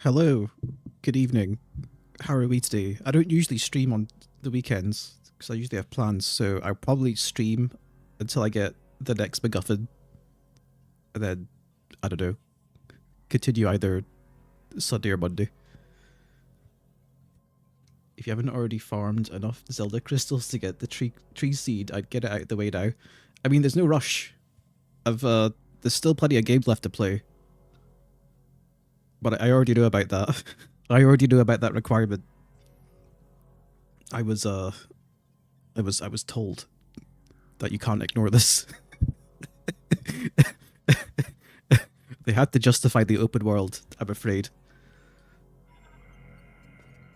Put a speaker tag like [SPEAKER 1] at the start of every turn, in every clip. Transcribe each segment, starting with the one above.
[SPEAKER 1] Hello, good evening. How are we today? I don't usually stream on the weekends because I usually have plans, so I'll probably stream until I get the next MacGuffin, and then, I don't know, continue either Sunday or Monday. If you haven't already farmed enough Zelda crystals to get the tree seed, I'd get it out of the way now. I mean, there's no rush. There's still plenty of games left to play. But I already know about that. I already knew about that requirement. I was told that you can't ignore this. They had to justify the open world, I'm afraid.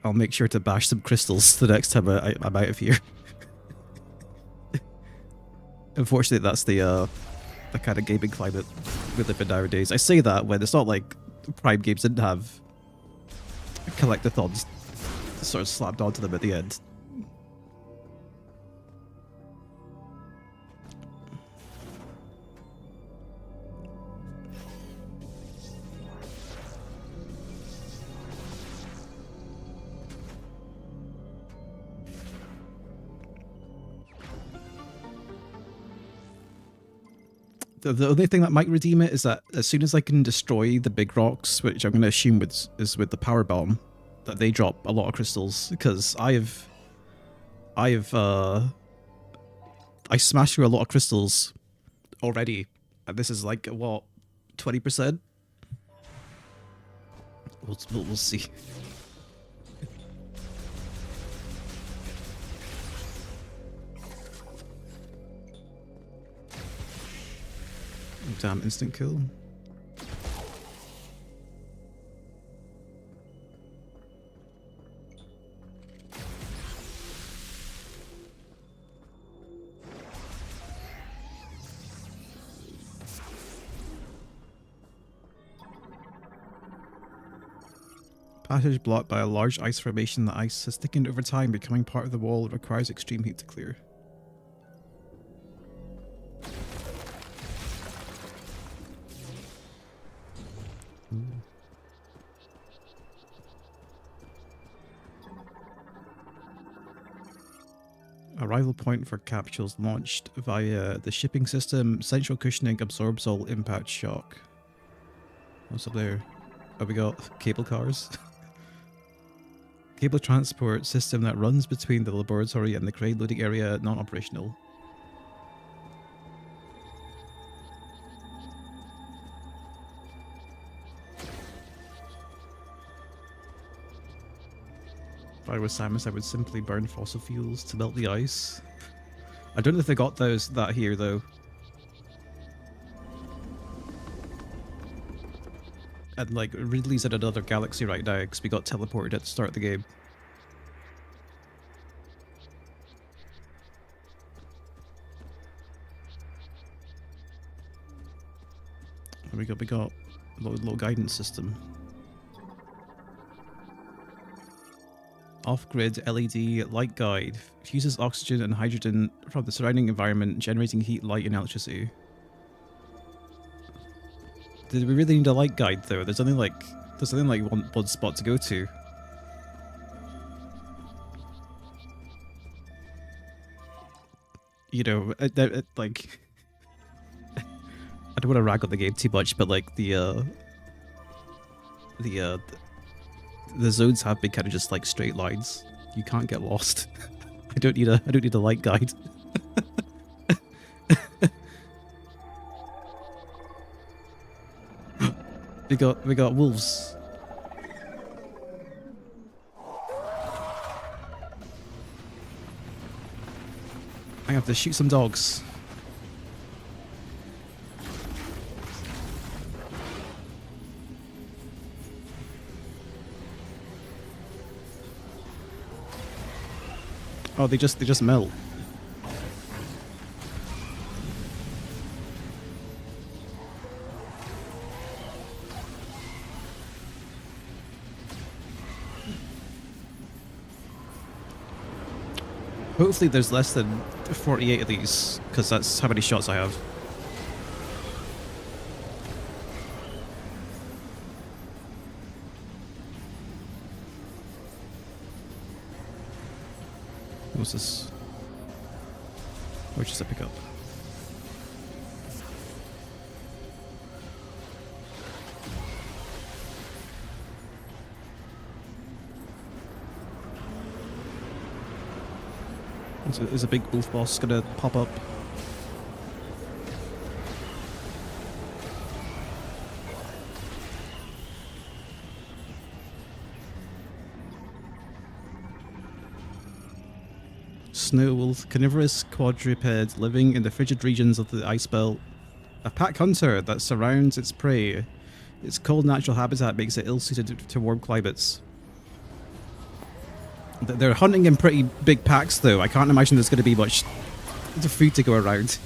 [SPEAKER 1] I'll make sure to bash some crystals the next time I'm out of here. Unfortunately, that's the kind of gaming climate we live in nowadays. I say that when it's not like Prime Games didn't have collectathons sort of slapped onto them at the end. The only thing that might redeem it is that as soon as I can destroy the big rocks, which I'm going to assume is with the power bomb, that they drop a lot of crystals, because I smashed through a lot of crystals already, and this is like, what, 20%? We'll see. Damn, instant kill. Passage blocked by a large ice formation. The ice has thickened over time, becoming part of the wall. It requires extreme heat to clear. Arrival point for capsules launched via the shipping system. Central cushioning absorbs all impact shock. What's up there? Oh, we got cable cars. Cable transport system that runs between the laboratory and the crane loading area, non-operational. If I was Samus, I would simply burn fossil fuels to melt the ice. I don't know if they got that here though. And like Ridley's in another galaxy right now because we got teleported at the start of the game. We got a low guidance system. Off-grid LED light guide fuses oxygen and hydrogen from the surrounding environment, generating heat, light, and electricity. Did we really need a light guide though? There's only like one spot to go to. You know, like I don't want to rag on the game too much, but like the zones have been kind of just like straight lines. You can't get lost. I don't need a light guide. we got wolves. I have to shoot some dogs. Oh, they just melt. Hopefully there's less than 48 of these, because that's how many shots I have. What's this? Or just a pickup? Is a big wolf boss gonna pop up? Snow wolf, carnivorous quadruped living in the frigid regions of the ice belt. A pack hunter that surrounds its prey. Its cold natural habitat makes it ill-suited to warm climates. They're hunting in pretty big packs though. I can't imagine there's going to be much food to go around.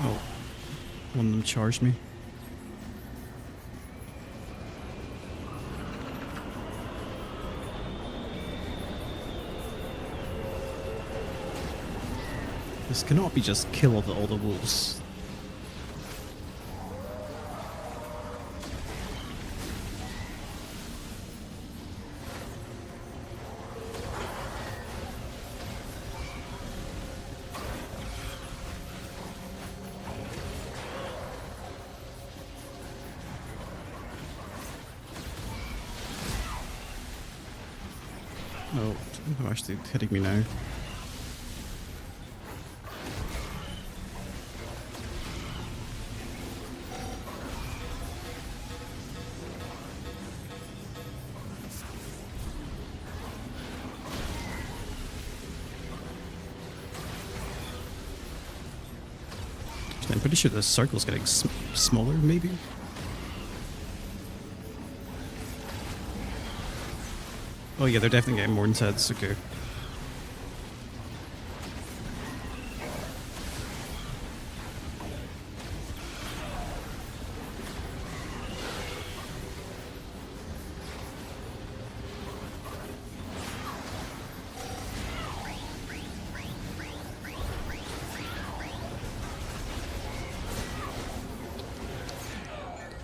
[SPEAKER 1] Oh, one of them charged me. This cannot be just kill all the wolves. Oh, they're actually hitting me now. I'm pretty sure the circle's getting smaller, maybe? Oh yeah, they're definitely getting more intense, okay.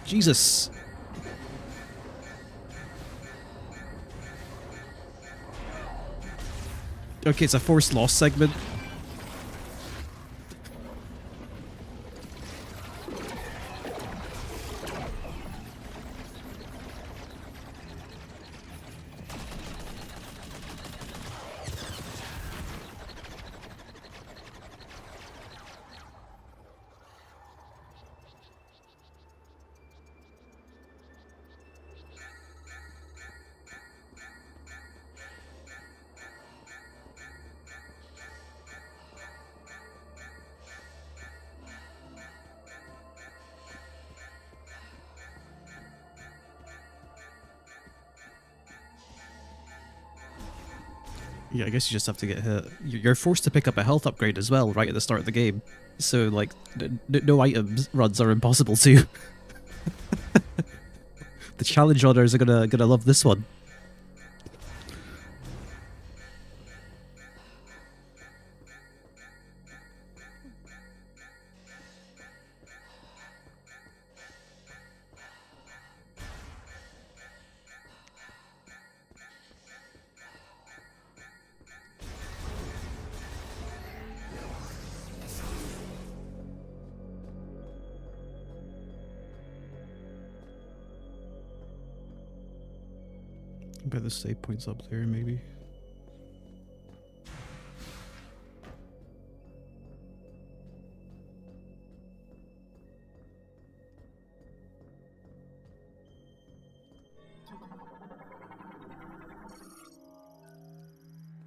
[SPEAKER 1] Jesus. Okay, it's a forced loss segment. Yeah, I guess you just have to get hit. You're forced to pick up a health upgrade as well, right at the start of the game. So, like, no items runs are impossible to. The challenge runners are gonna love this one. I bet the save point's up there, maybe.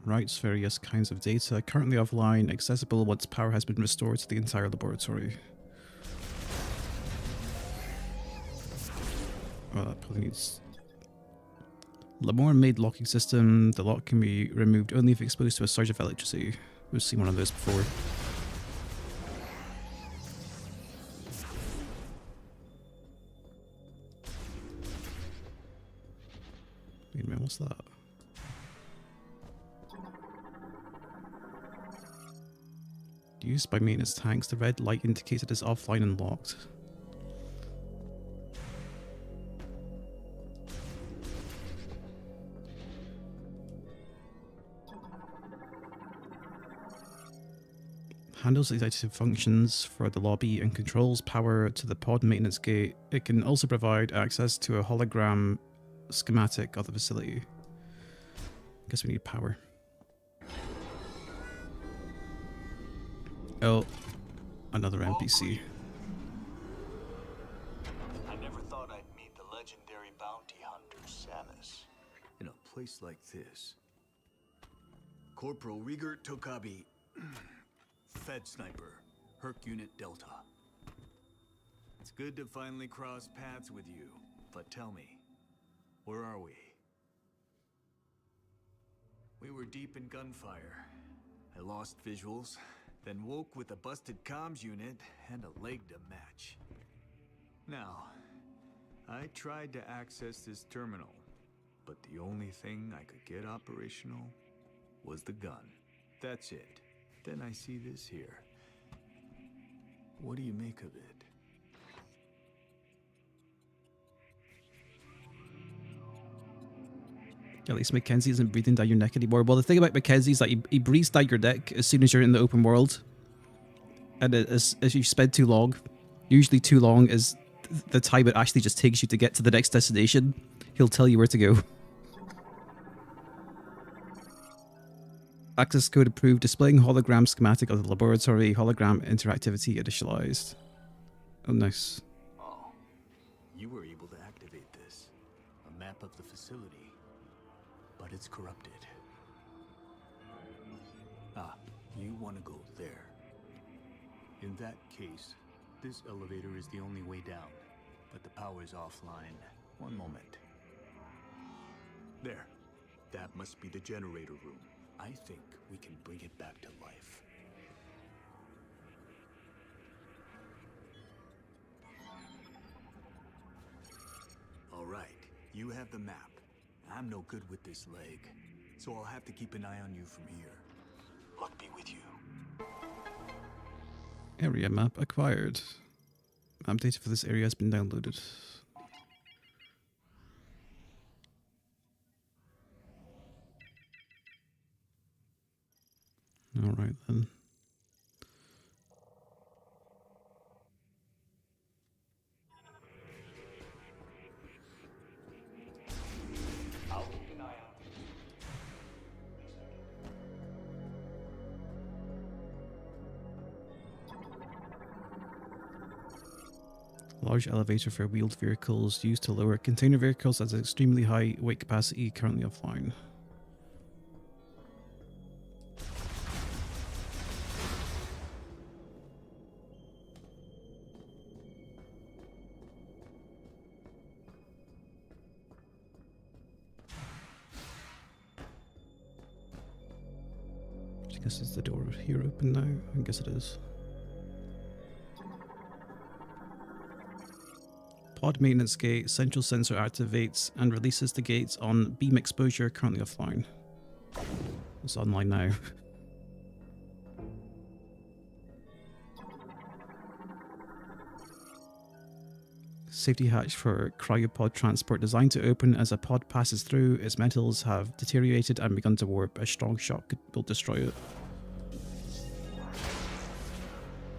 [SPEAKER 1] Writes various kinds of data, currently offline, accessible once power has been restored to the entire laboratory. Oh, that probably needs... Lamore made locking system. The lock can be removed only if exposed to a surge of electricity. We've seen one of those before. Wait a minute, what's that? Used by maintenance tanks, the red light indicates it is offline and locked. Handles executive functions for the lobby and controls power to the pod maintenance gate. It can also provide access to a hologram schematic of the facility. Guess we need power. Oh, another NPC.
[SPEAKER 2] I never thought I'd meet the legendary bounty hunter, Samus. In a place like this. Corporal Rieger Tokabi, Fed Sniper, Herc Unit Delta. It's good to finally cross paths with you, but tell me, where are we? We were deep in gunfire. I lost visuals. Then woke with a busted comms unit and a leg to match. Now, I tried to access this terminal, but the only thing I could get operational was the gun. That's it. Then I see this here. What do you make of it?
[SPEAKER 1] At least Mackenzie isn't breathing down your neck anymore. Well, the thing about Mackenzie is that he breathes down your neck as soon as you're in the open world. And as you spend too long, usually too long is the time it actually just takes you to get to the next destination, he'll tell you where to go. Access code approved. Displaying hologram schematic of the laboratory. Hologram interactivity initialized. Oh, nice.
[SPEAKER 2] Oh, you were able to activate this. A map of the facility. But it's corrupted. Ah, you want to go there. In that case, this elevator is the only way down. But the power is offline. One moment. There. That must be the generator room. I think we can bring it back to life. All right, you have the map. I'm no good with this leg, so I'll have to keep an eye on you from here. Luck be with you.
[SPEAKER 1] Area map acquired. Map data for this area has been downloaded. Alright then.
[SPEAKER 2] I'll keep an eye out.
[SPEAKER 1] Large elevator for wheeled vehicles used to lower container vehicles at an extremely high weight capacity, currently offline. I guess is the door here open now? I guess it is. Pod maintenance gate, central sensor activates and releases the gates on beam exposure, currently offline. It's online now. Safety hatch for cryopod transport designed to open as a pod passes through. Its metals have deteriorated and begun to warp. A strong shock will destroy it.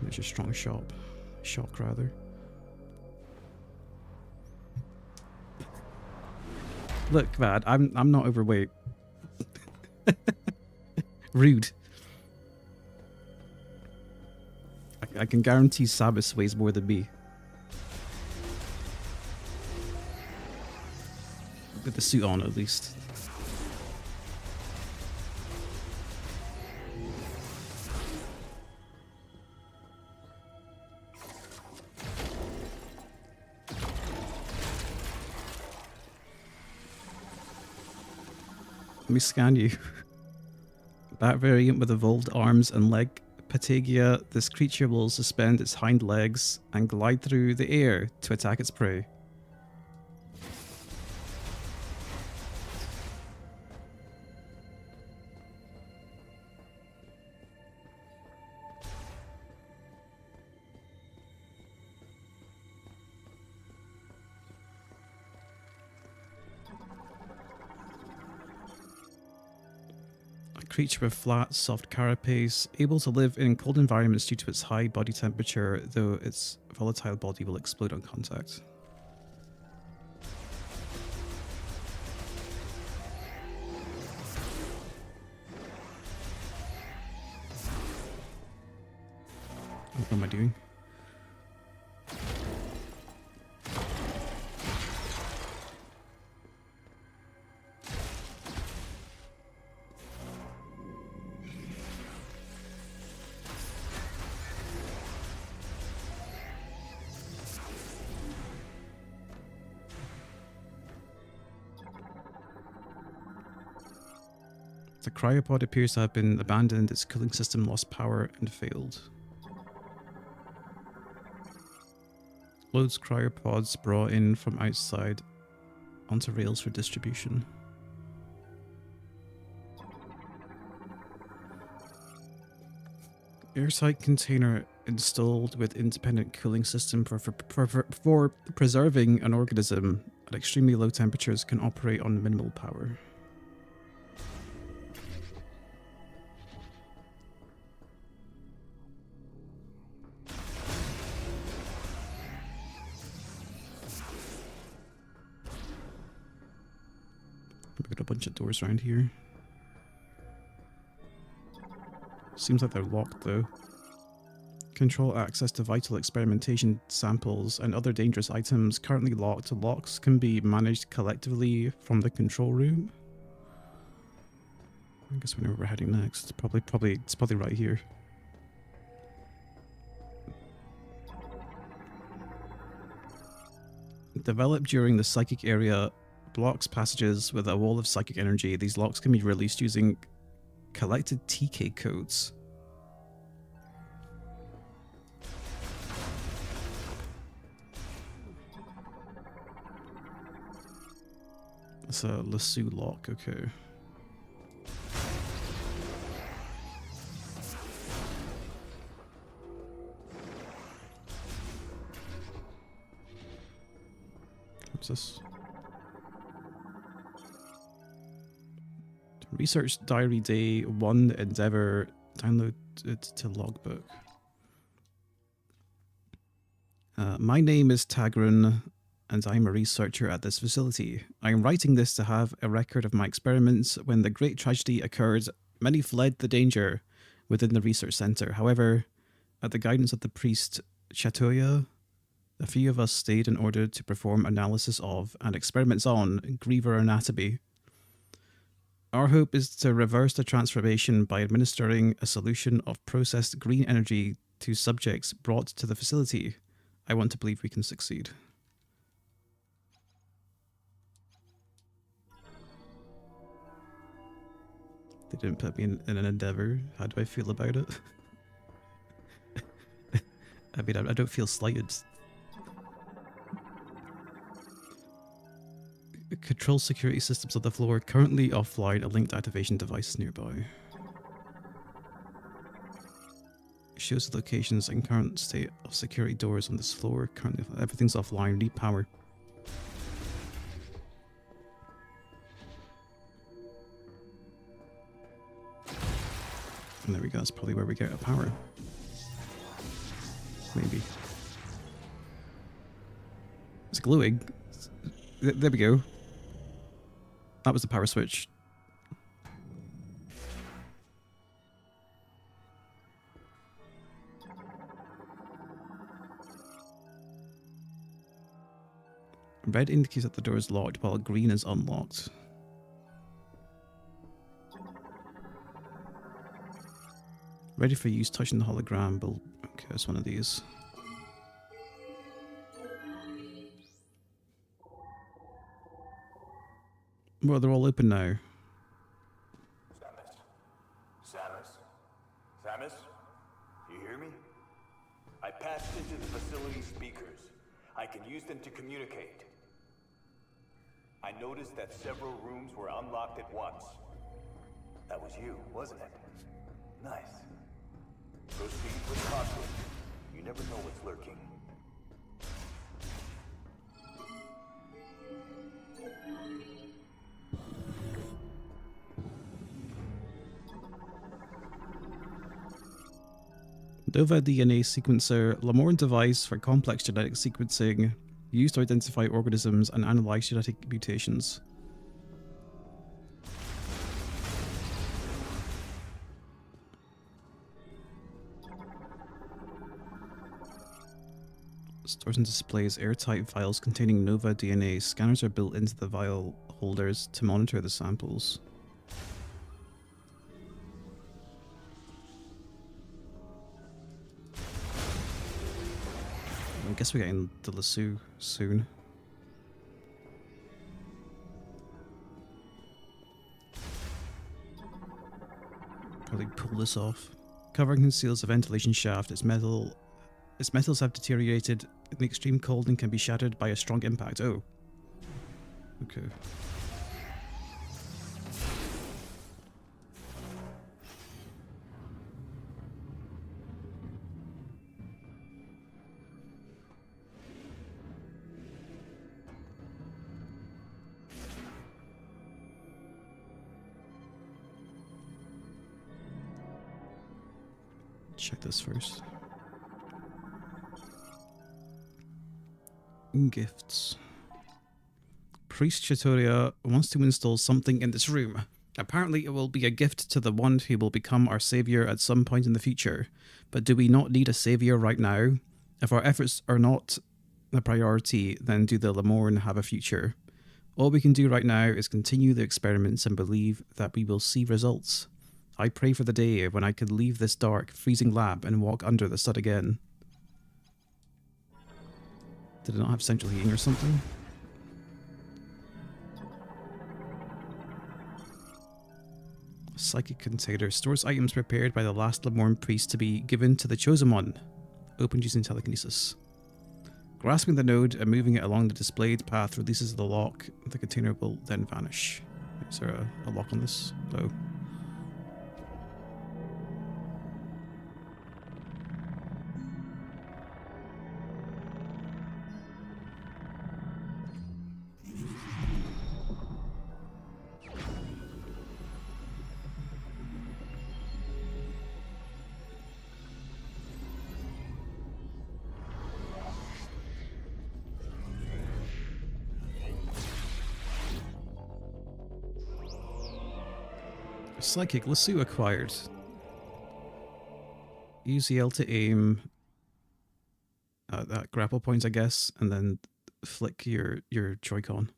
[SPEAKER 1] There's a strong shock rather. Look, man, I'm not overweight. Rude. I can guarantee Samus weighs more than me. With the suit on, at least. Let me scan you. Bat variant with evolved arms and leg. Patagia, this creature will suspend its hind legs and glide through the air to attack its prey. Creature with flat, soft carapace, able to live in cold environments due to its high body temperature, though its volatile body will explode on contact. What am I doing? The cryopod appears to have been abandoned, its cooling system lost power and failed. Loads cryopods brought in from outside onto rails for distribution. Airtight container installed with independent cooling system for preserving an organism at extremely low temperatures can operate on minimal power. We've got a bunch of doors around here. Seems like they're locked though. Control access to vital experimentation samples and other dangerous items currently locked. Locks can be managed collectively from the control room. I guess we know where we're heading next. It's probably right here. Developed during the psychic area, blocks passages with a wall of psychic energy. These locks can be released using collected TK codes. It's a lasso lock, okay. What's this? Research Diary Day 1 Endeavor. Download it to logbook. My name is Tagrun, and I'm a researcher at this facility. I am writing this to have a record of my experiments. When the great tragedy occurred, many fled the danger within the research center. However, at the guidance of the priest Chatoya, a few of us stayed in order to perform analysis of and experiments on Griever anatomy. Our hope is to reverse the transformation by administering a solution of processed green energy to subjects brought to the facility. I want to believe we can succeed. They didn't put me in an endeavor. How do I feel about it? I mean, I don't feel slighted. Control security systems on the floor, currently offline, a linked activation device nearby. Shows the locations and current state of security doors on this floor. Currently, everything's offline, need power. And there we go, that's probably where we get our power. Maybe. It's glowing. There we go. That was the power switch. Red indicates that the door is locked, while green is unlocked. Ready for use, touching the hologram. Okay, it's one of these. Well, they're all open now.
[SPEAKER 2] You hear me? I passed into the facility speakers. I can use them to communicate. I noticed that several rooms were unlocked at once. That was you, wasn't it? Nice. Proceed with caution. You never know what's lurking.
[SPEAKER 1] Nova DNA sequencer, Lamorne device for complex genetic sequencing, used to identify organisms and analyze genetic mutations. Stores and displays airtight vials containing Nova DNA. Scanners are built into the vial holders to monitor the samples. I guess we're getting the lasso soon. Probably pull this off. Covering conceals the ventilation shaft. Its metals have deteriorated in the extreme cold and can be shattered by a strong impact. Oh. Okay. Check this first. Gifts. Priest Chitoria wants to install something in this room. Apparently it will be a gift to the one who will become our savior at some point in the future. But do we not need a savior right now? If our efforts are not a priority, then do the Lamorne have a future? All we can do right now is continue the experiments and believe that we will see results. I pray for the day when I could leave this dark, freezing lab and walk under the sun again. Did it not have central heating or something? Psychic container stores items prepared by the last Lamorne priest to be given to the chosen one. Opened using telekinesis. Grasping the node and moving it along the displayed path releases the lock. The container will then vanish. Is there a lock on this? No. Psychic lasso acquired. Use the L to aim at grapple points, I guess, and then flick your Joy-Con.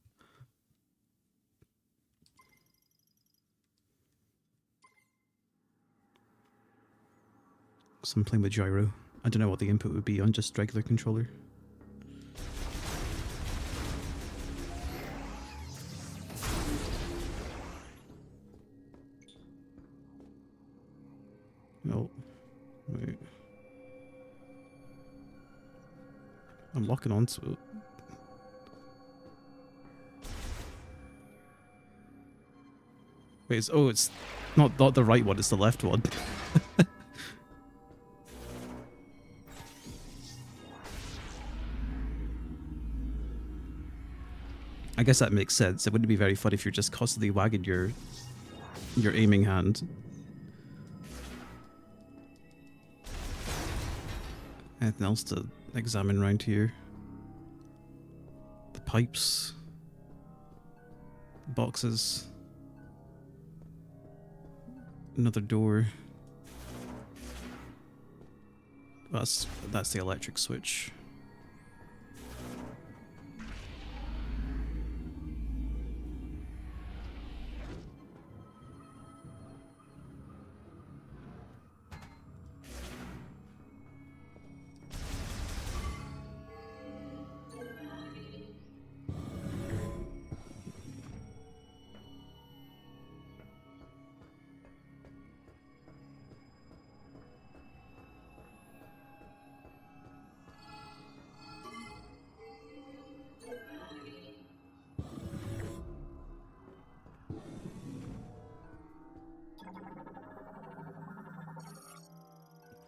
[SPEAKER 1] So I'm playing with gyro. I don't know what the input would be on just regular controller. Oh, wait. I'm locking onto it. Wait, it's not the right one, it's the left one. I guess that makes sense. It wouldn't be very fun if you're just constantly wagging your aiming hand. Anything else to examine around here? The pipes. Boxes. Another door. That's the electric switch.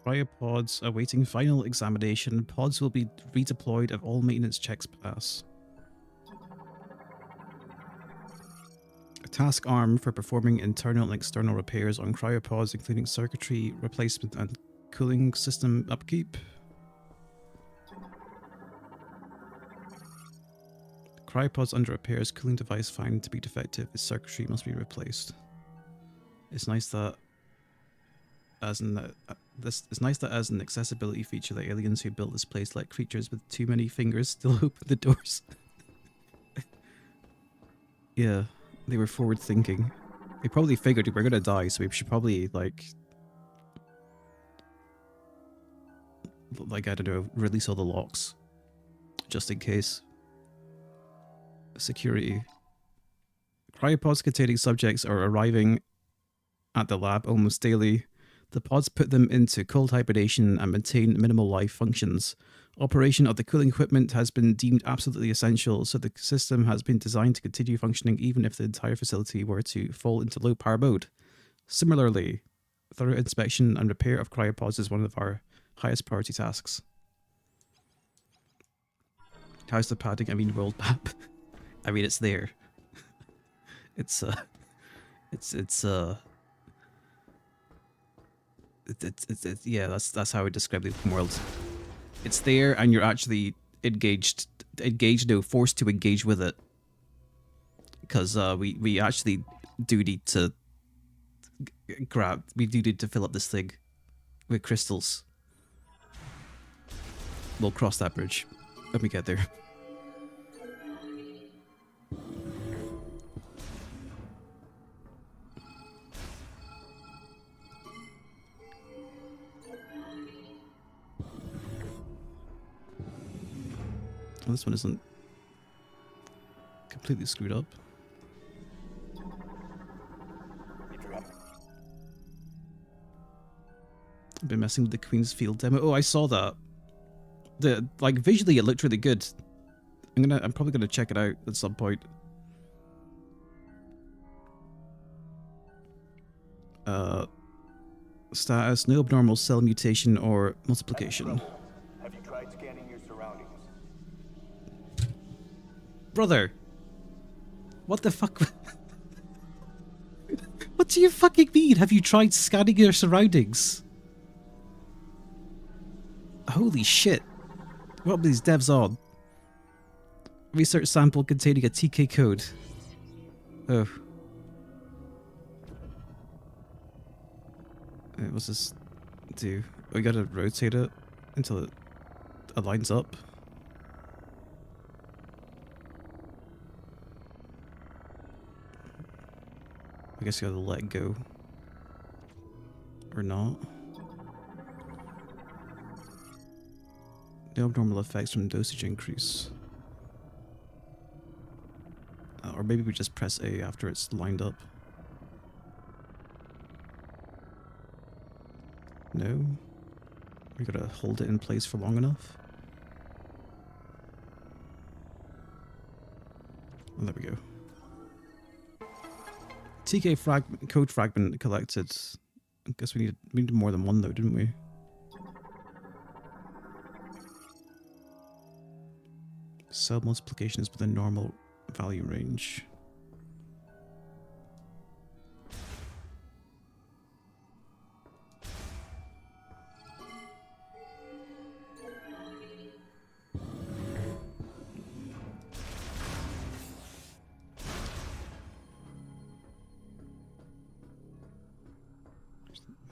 [SPEAKER 1] Cryopods awaiting final examination. Pods will be redeployed if all maintenance checks pass. A task arm for performing internal and external repairs on cryopods, including circuitry replacement and cooling system upkeep. Cryopods under repairs, cooling device found to be defective. Its circuitry must be replaced. It's nice that as an accessibility feature, the aliens who built this place let creatures with too many fingers still open the doors. Yeah, they were forward thinking. They probably figured we're gonna die, so we should probably like I don't know, release all the locks just in case. Security. Cryopods containing subjects are arriving at the lab almost daily. The pods put them into cold hibernation and maintain minimal life functions. Operation of the cooling equipment has been deemed absolutely essential, so the system has been designed to continue functioning even if the entire facility were to fall into low power mode. Similarly, thorough inspection and repair of cryopods is one of our highest priority tasks. How's the padding? I mean, world map. I mean, it's there. It's yeah, that's how I describe the open world. It's there, and you're actually engaged, no, forced to engage with it, because we actually do need to fill up this thing with crystals. We'll cross that bridge when we get there. Well, this one isn't completely screwed up. I've been messing with the Queen's Field demo. Oh, I saw that. Like visually, it looked really good. I'm probably gonna check it out at some point. Status: no abnormal cell mutation or multiplication.
[SPEAKER 3] Have you tried scanning your surroundings?
[SPEAKER 1] Brother, what the fuck? What do you fucking mean? Have you tried scanning your surroundings? Holy shit. What are these devs on? Research sample containing a TK code. Oh. What's this do? We gotta rotate it until it aligns up. I guess you gotta let it go. Or not. No abnormal effects from dosage increase. Or maybe we just press A after it's lined up. No. We gotta hold it in place for long enough. Oh, there we go. TK code fragment collected. I guess we needed more than one though, didn't we? Cell multiplication is within normal value range.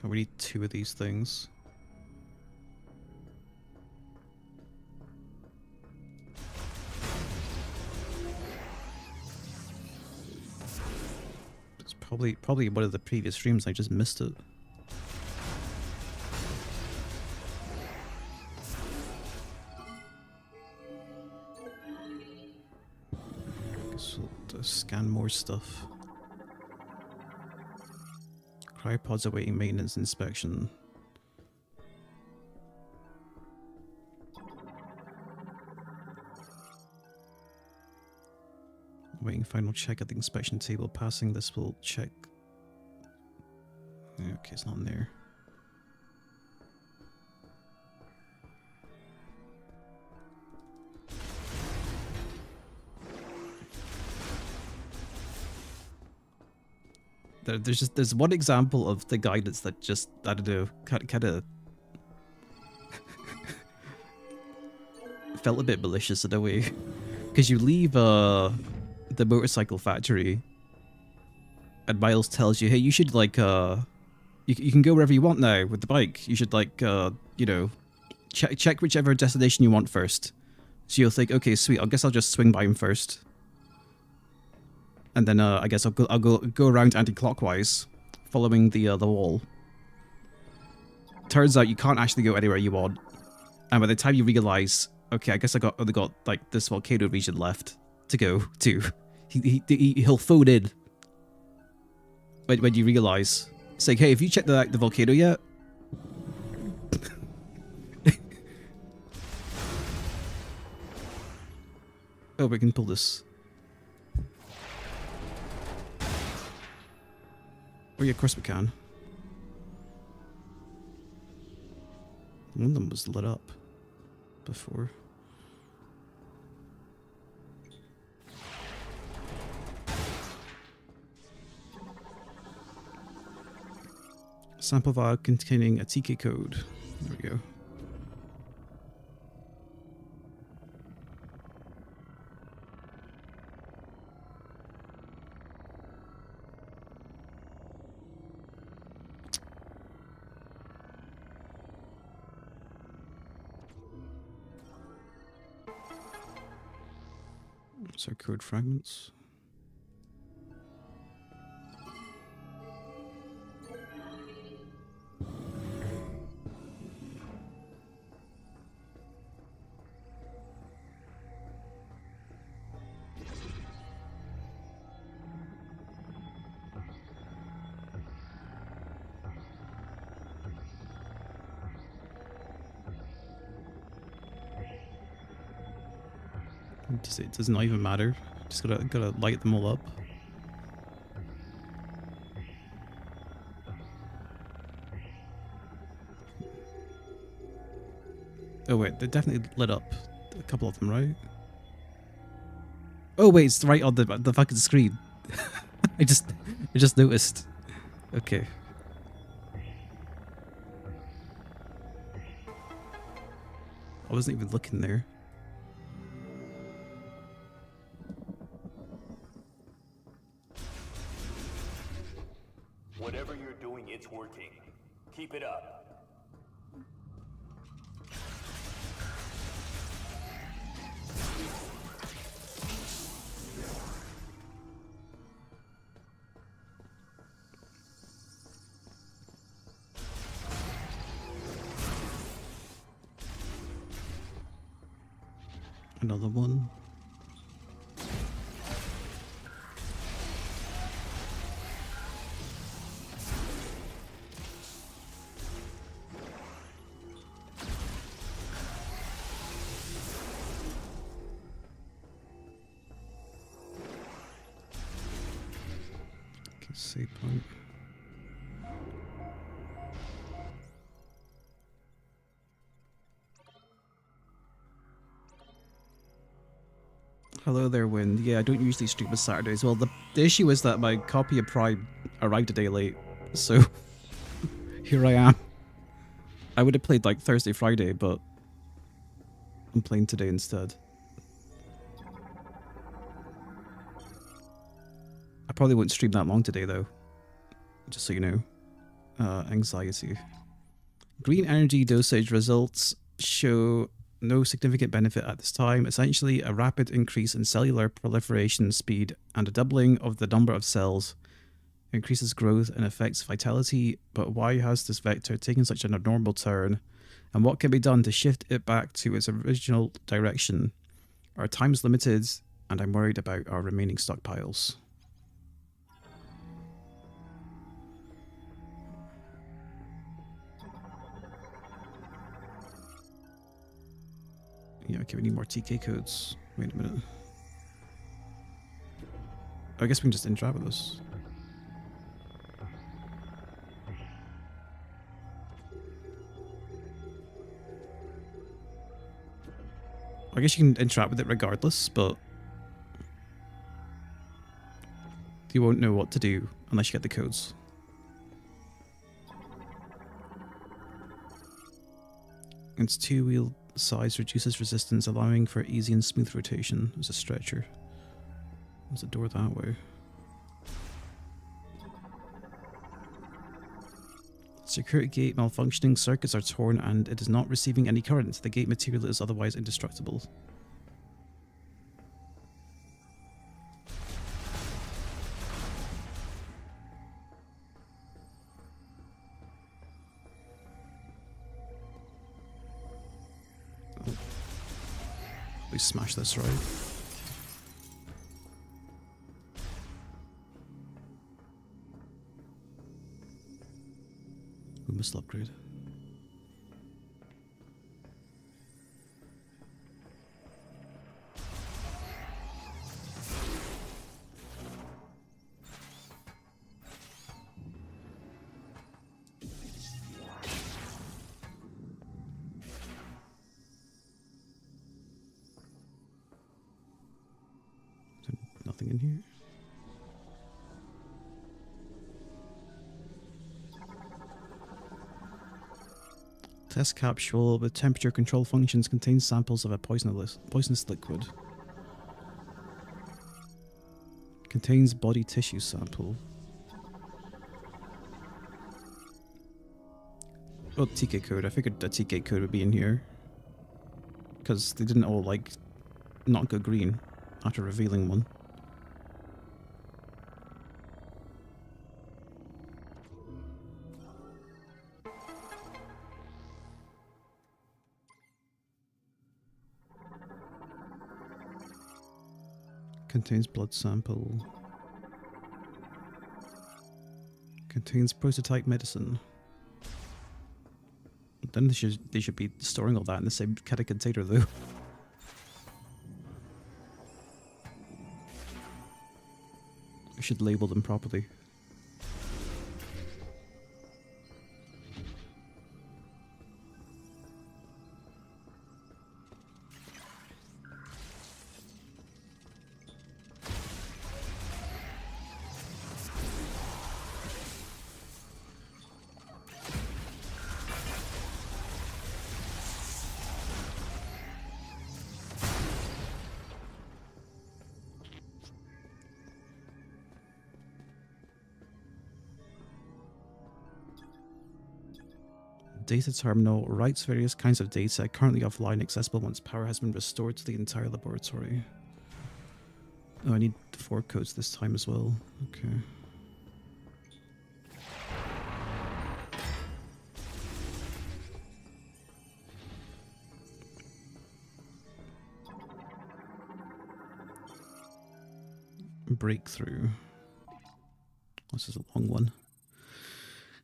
[SPEAKER 1] Oh, we need 2 of these things. It's probably one of the previous streams. I just missed it. Guess we'll scan more stuff. Cryopods awaiting maintenance inspection. Waiting final check at the inspection table. Passing this will check. Okay, it's not in there. There's one example of the guidance that just, I don't know, kind of felt a bit malicious in a way. Because you leave the motorcycle factory and Miles tells you, hey, you should like you can go wherever you want now with the bike. You should like you know, check whichever destination you want first. So you'll think, okay, sweet, I guess I'll just swing by him first. And then I guess I'll go around anti-clockwise, following the wall. Turns out you can't actually go anywhere you want. And by the time you realize, okay, I guess only got like this volcano region left to go to, he'll phone in when you realize, saying, hey, have you checked the volcano yet? Oh, we can pull this. Oh yeah, of course we can. One of them was lit up before. Sample vial containing a TK code. There we go. So code fragments. It does not even matter. Just gotta light them all up. Oh wait, they definitely lit up. A couple of them, right? Oh wait, it's right on the fucking screen. I just noticed. Okay. I wasn't even looking there.
[SPEAKER 3] Whatever you're doing, it's working. Keep it up.
[SPEAKER 1] Another one. Okay, save point. Hello there, Wind. Yeah, I don't usually stream on Saturdays. Well, the issue is that my copy of Prime arrived a day late, so here I am. I would have played like Thursday, Friday, but I'm playing today instead. I probably won't stream that long today, though. Just so you know. Anxiety. Green energy dosage results show no significant benefit at this time. Essentially, a rapid increase in cellular proliferation speed and a doubling of the number of cells increases growth and affects vitality. But why has this vector taken such an abnormal turn? And what can be done to shift it back to its original direction? Our time is limited, and I'm worried about our remaining stockpiles. Yeah, okay, we need more TK codes. Wait a minute. I guess we can just interact with this. I guess you can interact with it regardless, but You won't know what to do unless you get the codes. Its two-wheel size reduces resistance, allowing for easy and smooth rotation. There's a stretcher. There's a door that way. Security gate malfunctioning, circuits are torn and it is not receiving any current. The gate material is otherwise indestructible. Oh. We smash this, right? We must upgrade. Nothing in here. Test capsule with temperature control functions contains samples of a poisonous liquid. Contains body tissue sample. Oh, TK code. I figured the TK code would be in here. Because they didn't all, like, not go green after revealing one. Contains blood sample. Contains prototype medicine. Then they should be storing all that in the same kind of container though. We should label them properly. Data terminal writes various kinds of data currently offline, accessible once power has been restored to the entire laboratory. Oh, I need 4 codes this time as well. Okay. Breakthrough. This is a long one.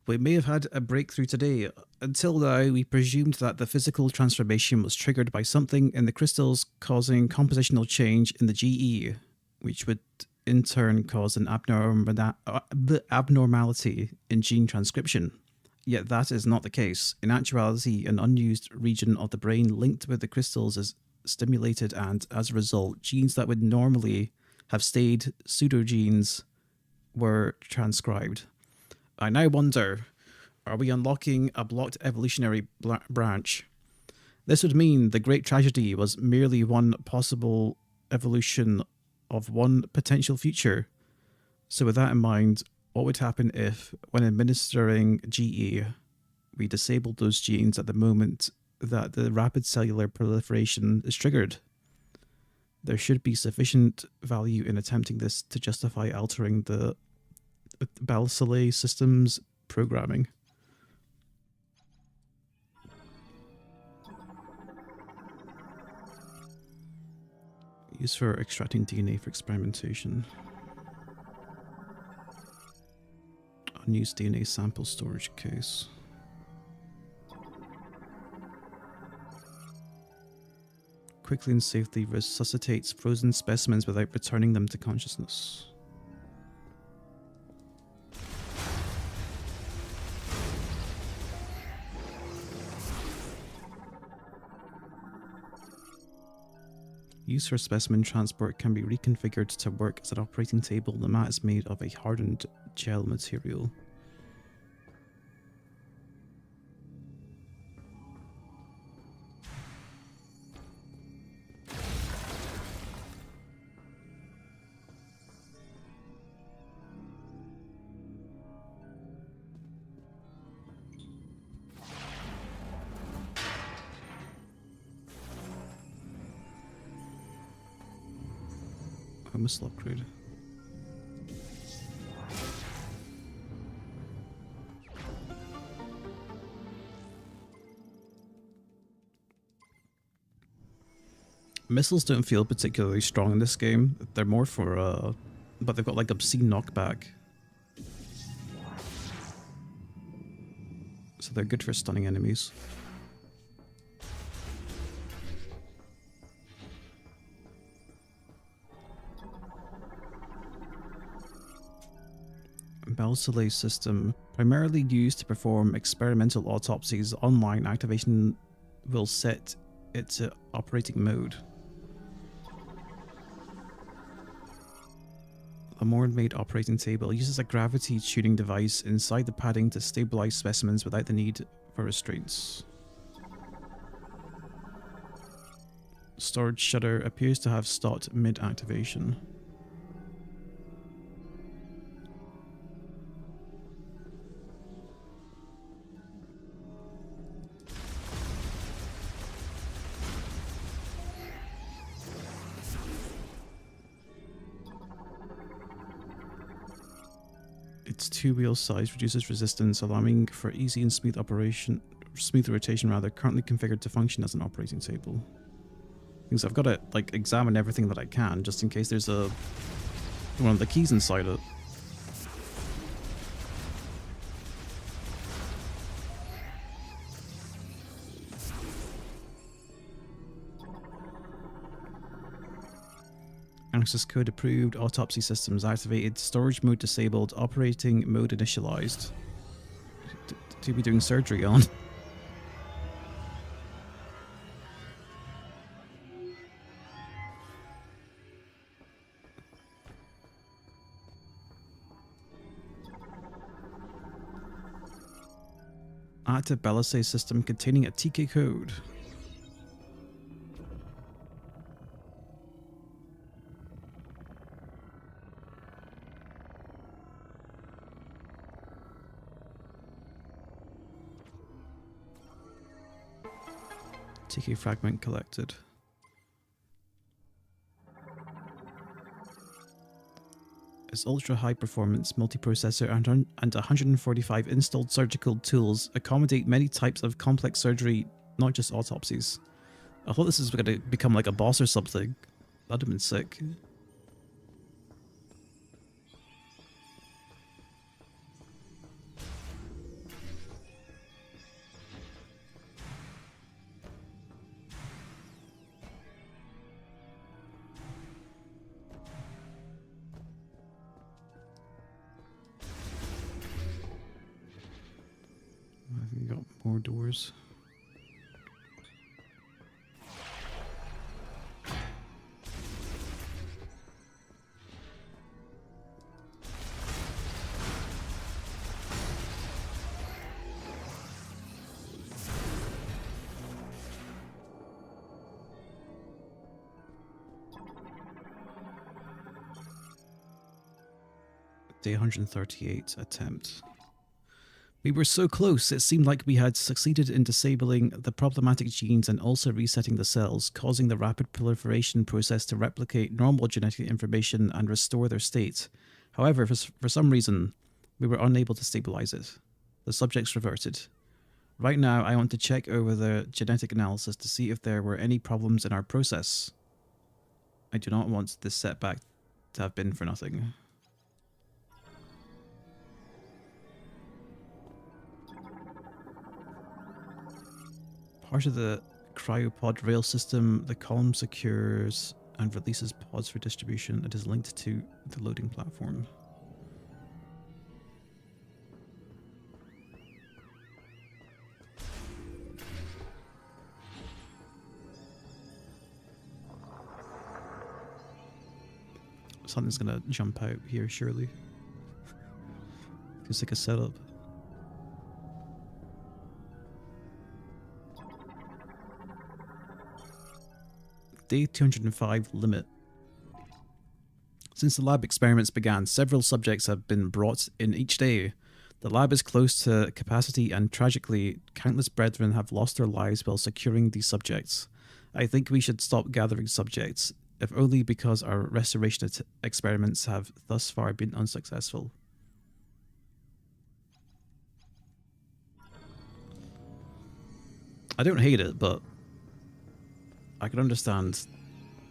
[SPEAKER 1] We may have had a breakthrough today. Until now, we presumed that the physical transformation was triggered by something in the crystals causing compositional change in the GE, which would in turn cause an abnormality in gene transcription. Yet that is not the case. In actuality, an unused region of the brain linked with the crystals is stimulated, and as a result, genes that would normally have stayed pseudogenes were transcribed. I now wonder, are we unlocking a blocked evolutionary branch? This would mean the great tragedy was merely one possible evolution of one potential future. So with that in mind, what would happen if, when administering GE, we disabled those genes at the moment that the rapid cellular proliferation is triggered? There should be sufficient value in attempting this to justify altering the Balsilei systems programming. Used for extracting DNA for experimentation. Unused DNA sample storage case. Quickly and safely resuscitates frozen specimens without returning them to consciousness. Used for specimen transport can be reconfigured to work as an operating table. The mat is made of a hardened gel material. Missile upgrade. Missiles don't feel particularly strong in this game. They're more for, but they've got like obscene knockback. So they're good for stunning enemies. Balsilay system, primarily used to perform experimental autopsies. Online activation will set it to operating mode. A Morn-made operating table uses a gravity tuning device inside the padding to stabilize specimens without the need for restraints. Storage shutter appears to have stopped mid-activation. Its two-wheel size reduces resistance, allowing for easy and smooth rotation rather. Currently configured to function as an operating table. Because I've got to like examine everything that I can, just in case there's one of the keys inside it. Access code approved, autopsy systems activated, storage mode disabled, operating mode initialized. To be doing surgery on. Active Ballisay system containing a TK code. TK fragment collected. Its ultra high performance multiprocessor and 145 installed surgical tools accommodate many types of complex surgery, not just autopsies. I thought this was going to become like a boss or something. That'd have been sick. I've got more doors. Day 138 attempt. We were so close, it seemed like we had succeeded in disabling the problematic genes and also resetting the cells, causing the rapid proliferation process to replicate normal genetic information and restore their state. However, for some reason, we were unable to stabilize it. The subjects reverted. Right now, I want to check over the genetic analysis to see if there were any problems in our process. I do not want this setback to have been for nothing. Part of the cryopod rail system, the column secures and releases pods for distribution. It is linked to the loading platform. Something's gonna jump out here, surely. Feels like a setup. Day 205 limit. Since the lab experiments began, several subjects have been brought in each day. The lab is close to capacity and tragically, countless brethren have lost their lives while securing these subjects. I think we should stop gathering subjects, if only because our restoration experiments have thus far been unsuccessful. I don't hate it, but I can understand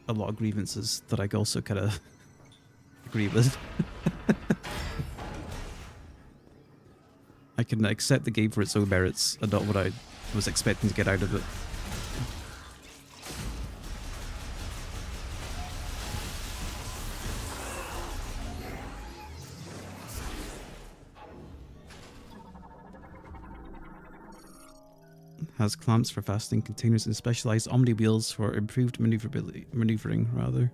[SPEAKER 1] a lot of grievances that I also kind of agree with. I can accept the game for its own merits and not what I was expecting to get out of it. Has clamps for fastening containers and specialized omni wheels for improved maneuvering rather.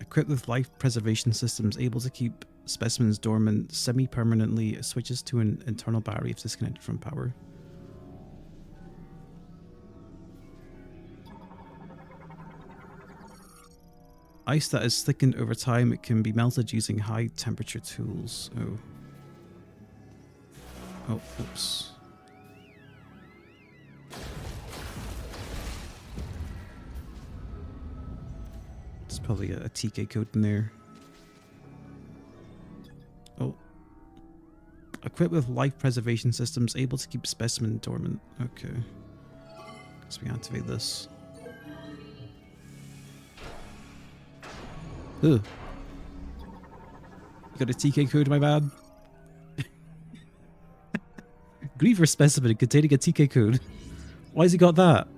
[SPEAKER 1] Equipped with life preservation systems able to keep specimens dormant semi-permanently, switches to an internal battery if disconnected from power. Ice that is thickened over time, it can be melted using high temperature tools. Oh. Oh, oops. There's probably a TK code in there. Oh. Equipped with life preservation systems able to keep specimen dormant. Okay. So we activate this. Ugh. You got a TK code, my man? Griever specimen containing a TK code. Why has he got that?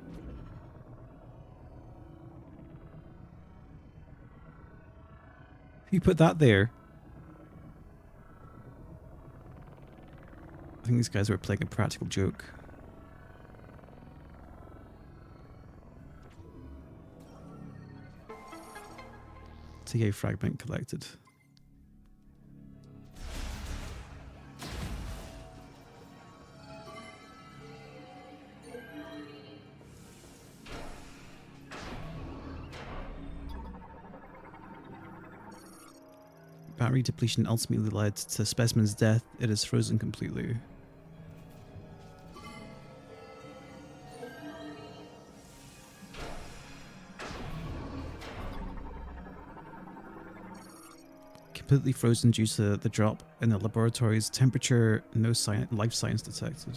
[SPEAKER 1] Who put that there? I think these guys were playing a practical joke. TA fragment collected. Battery depletion ultimately led to specimen's death. It is frozen completely. Completely frozen due to the drop in the laboratory's temperature. No life signs detected.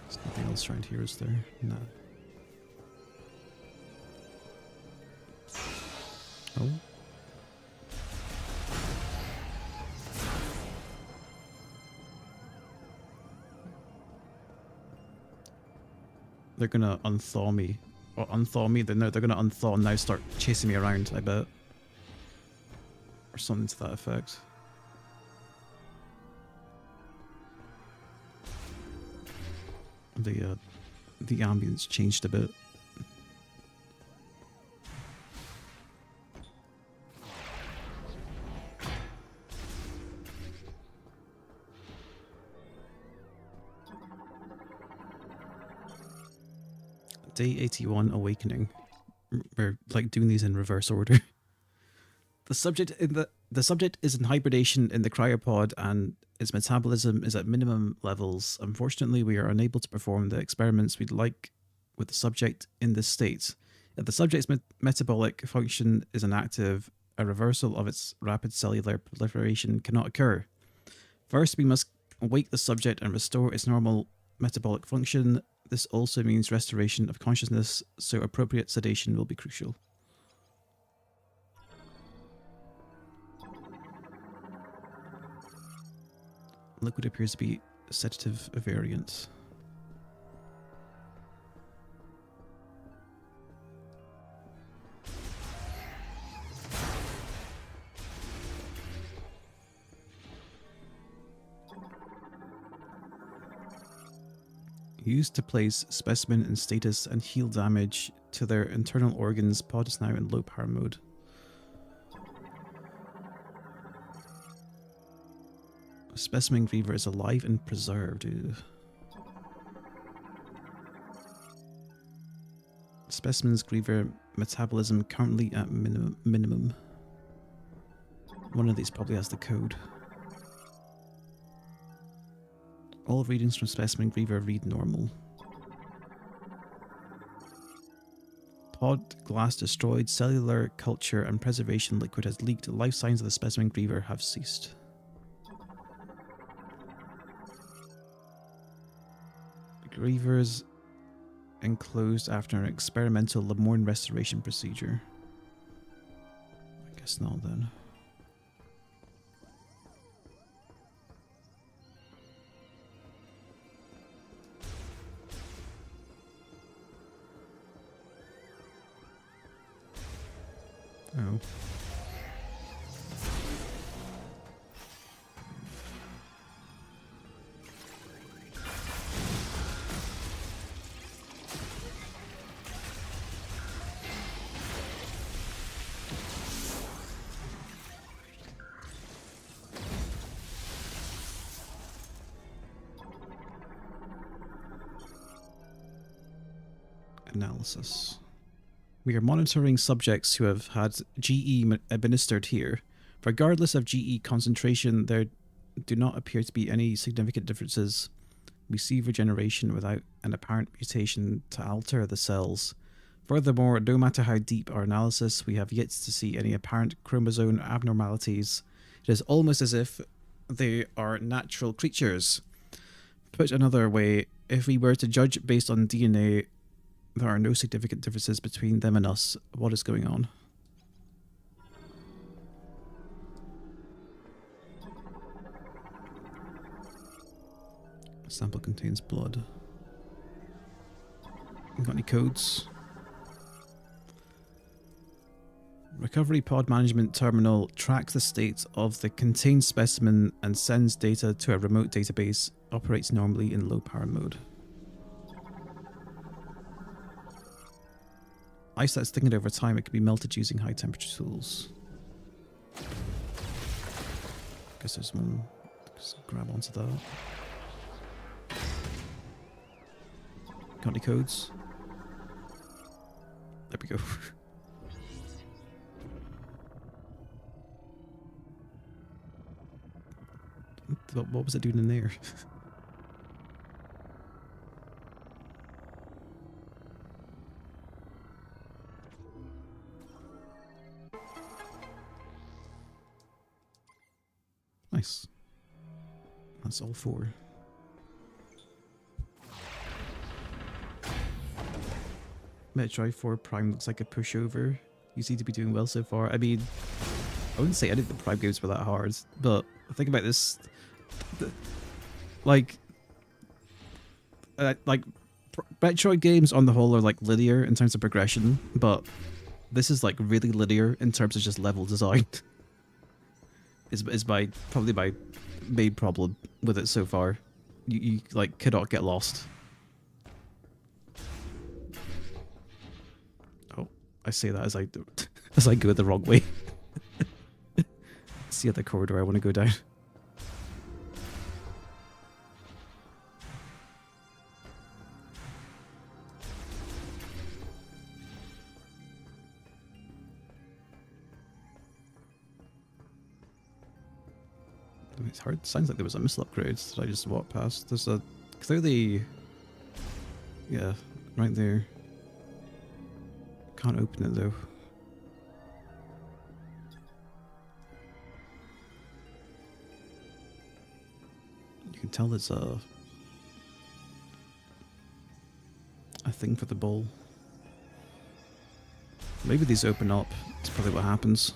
[SPEAKER 1] There's nothing else around here, is there? No. Oh. They're gonna unthaw me. Or unthaw me, no, they're gonna unthaw and now start chasing me around, I bet. Or something to that effect. The ambience changed a bit. Day 81 Awakening. We're like doing these in reverse order. The subject is in hibernation in the cryopod and its metabolism is at minimum levels. Unfortunately, we are unable to perform the experiments we'd like with the subject in this state. If the subject's metabolic function is inactive, a reversal of its rapid cellular proliferation cannot occur. First, we must wake the subject and restore its normal metabolic function. This also means restoration of consciousness, so appropriate sedation will be crucial. Liquid appears to be a sedative variant. Used to place specimen in status and heal damage to their internal organs. Pod is now in low power mode. Specimen Griever is alive and preserved. Ew. Specimen's Griever metabolism currently at minimum. One of these probably has the code. All readings from Specimen Griever read normal. Pod glass destroyed. Cellular culture and preservation liquid has leaked. Life signs of the Specimen Griever have ceased. Grievers enclosed after an experimental Lemorne restoration procedure. I guess not then. Oh. Analysis. We are monitoring subjects who have had GE administered here. Regardless of GE concentration, there do not appear to be any significant differences. We see regeneration without an apparent mutation to alter the cells. Furthermore, no matter how deep our analysis, we have yet to see any apparent chromosome abnormalities. It is almost as if they are natural creatures. Put another way, if we were to judge based on DNA, there are no significant differences between them and us. What is going on? Sample contains blood. Got any codes? Recovery pod management terminal tracks the state of the contained specimen and sends data to a remote database. Operates normally in low power mode. Ice that's thickened over time, it can be melted using high temperature tools. Guess there's one. Just grab onto that. Got any codes? There we go. What was it doing in there? Nice. That's all four. Metroid 4 Prime looks like a pushover. You seem to be doing well so far. I mean, I wouldn't say any of the Prime games were that hard, but think about this. Like Metroid games on the whole are like linear in terms of progression, but this is like really linear in terms of just level design. Is probably my main problem with it so far. You like cannot get lost. Oh, I say that as I go the wrong way. It's the other corridor I want to go down. It's hard. Sounds like there was a missile upgrade that I just walked past. There's a clearly, yeah, right there. Can't open it though. You can tell there's a thing for the ball. Maybe these open up. That's probably what happens.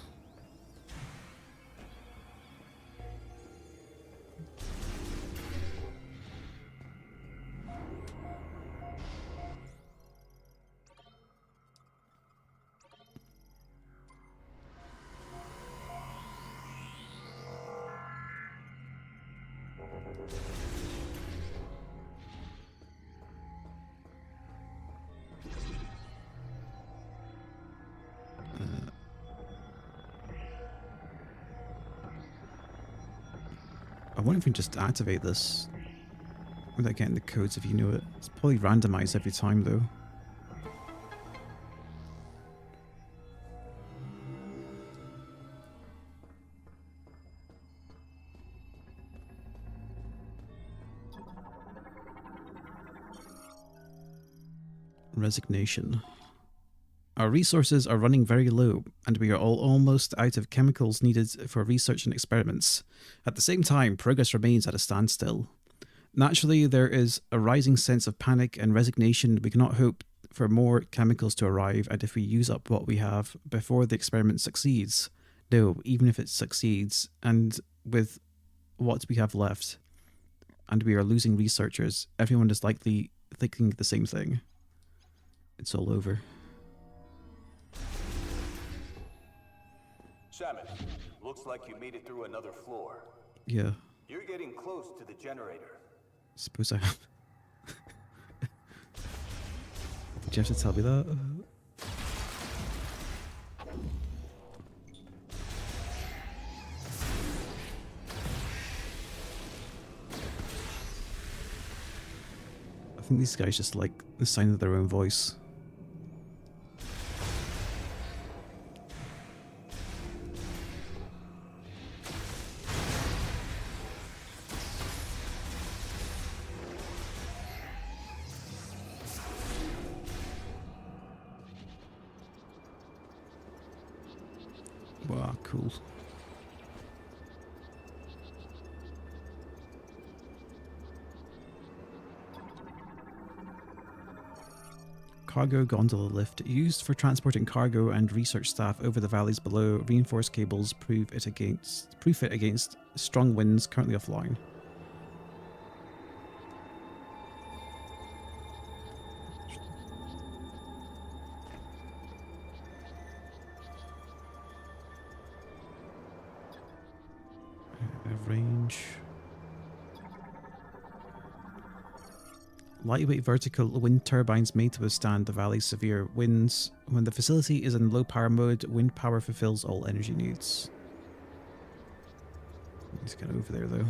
[SPEAKER 1] I wonder if we can just activate this without getting the codes if you know it. It's probably randomized every time though. Resignation. Our resources are running very low, and we are all almost out of chemicals needed for research and experiments. At the same time, progress remains at a standstill. Naturally, there is a rising sense of panic and resignation. We cannot hope for more chemicals to arrive, and if we use up what we have before the experiment succeeds, no, even if it succeeds, and with what we have left, and we are losing researchers, everyone is likely thinking the same thing. It's all over.
[SPEAKER 3] Salmon, looks like you made it through another floor.
[SPEAKER 1] Yeah.
[SPEAKER 3] You're getting close to the generator.
[SPEAKER 1] Suppose I have. Did you have to tell me that? I think these guys just like the sound of their own voice. Wow, cool. Cargo gondola lift used for transporting cargo and research staff over the valleys below. Reinforced cables proof it against strong winds currently offline. Range. Lightweight vertical wind turbines made to withstand the valley's severe winds. When the facility is in low power mode, wind power fulfills all energy needs. Let's get over there though.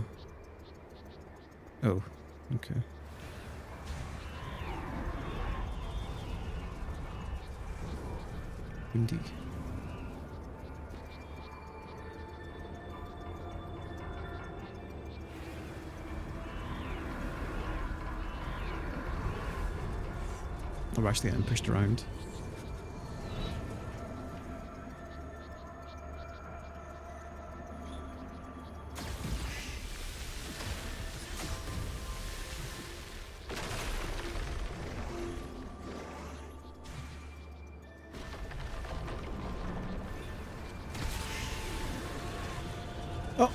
[SPEAKER 1] Oh, okay. Windy. Oh, we're actually getting pushed around. Oh!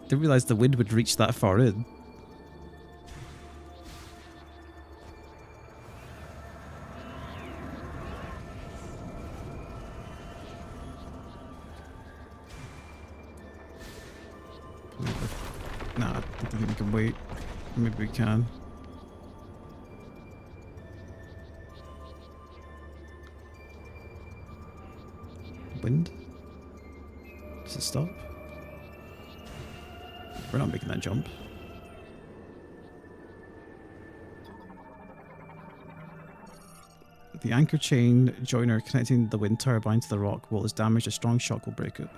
[SPEAKER 1] Didn't realise the wind would reach that far in. Nah, I don't think we can wait. Maybe we can. Wind? Does it stop? We're not making that jump. The anchor chain joiner connecting the wind turbine to the rock wall is damaged. A strong shock will break it.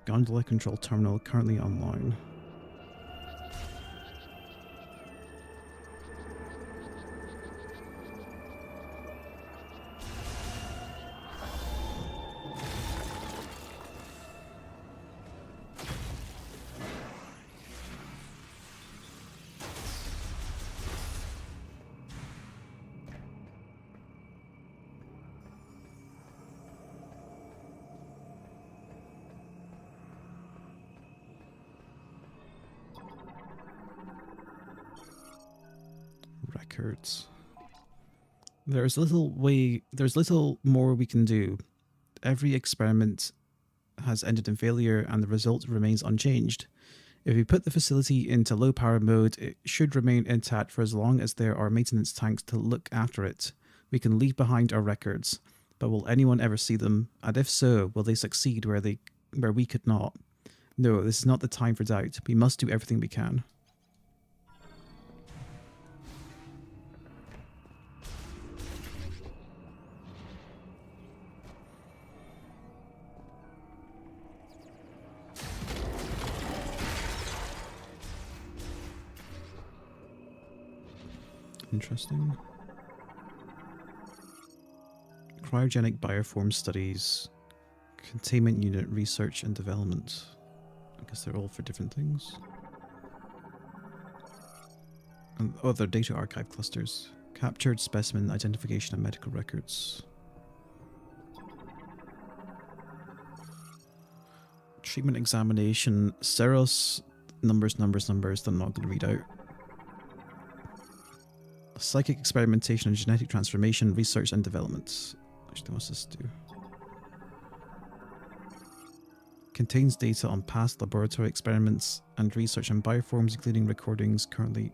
[SPEAKER 1] Gondola control terminal currently online. records. There's little more we can do. Every experiment has ended in failure and the result remains unchanged. If we put the facility into low power mode, it should remain intact for as long as there are maintenance tanks to look after it. We can leave behind our records, but will anyone ever see them? And if so, will they succeed where we could not? No, this is not the time for doubt. We must do everything we can. Interesting. Cryogenic bioform studies, containment unit research and development. I guess they're all for different things. And other data archive clusters. Captured specimen identification and medical records. Treatment examination. Seros. Numbers that I'm not going to read out. Psychic experimentation and genetic transformation, research and development. Actually, what's this do? Contains data on past laboratory experiments and research on bioforms, including recordings currently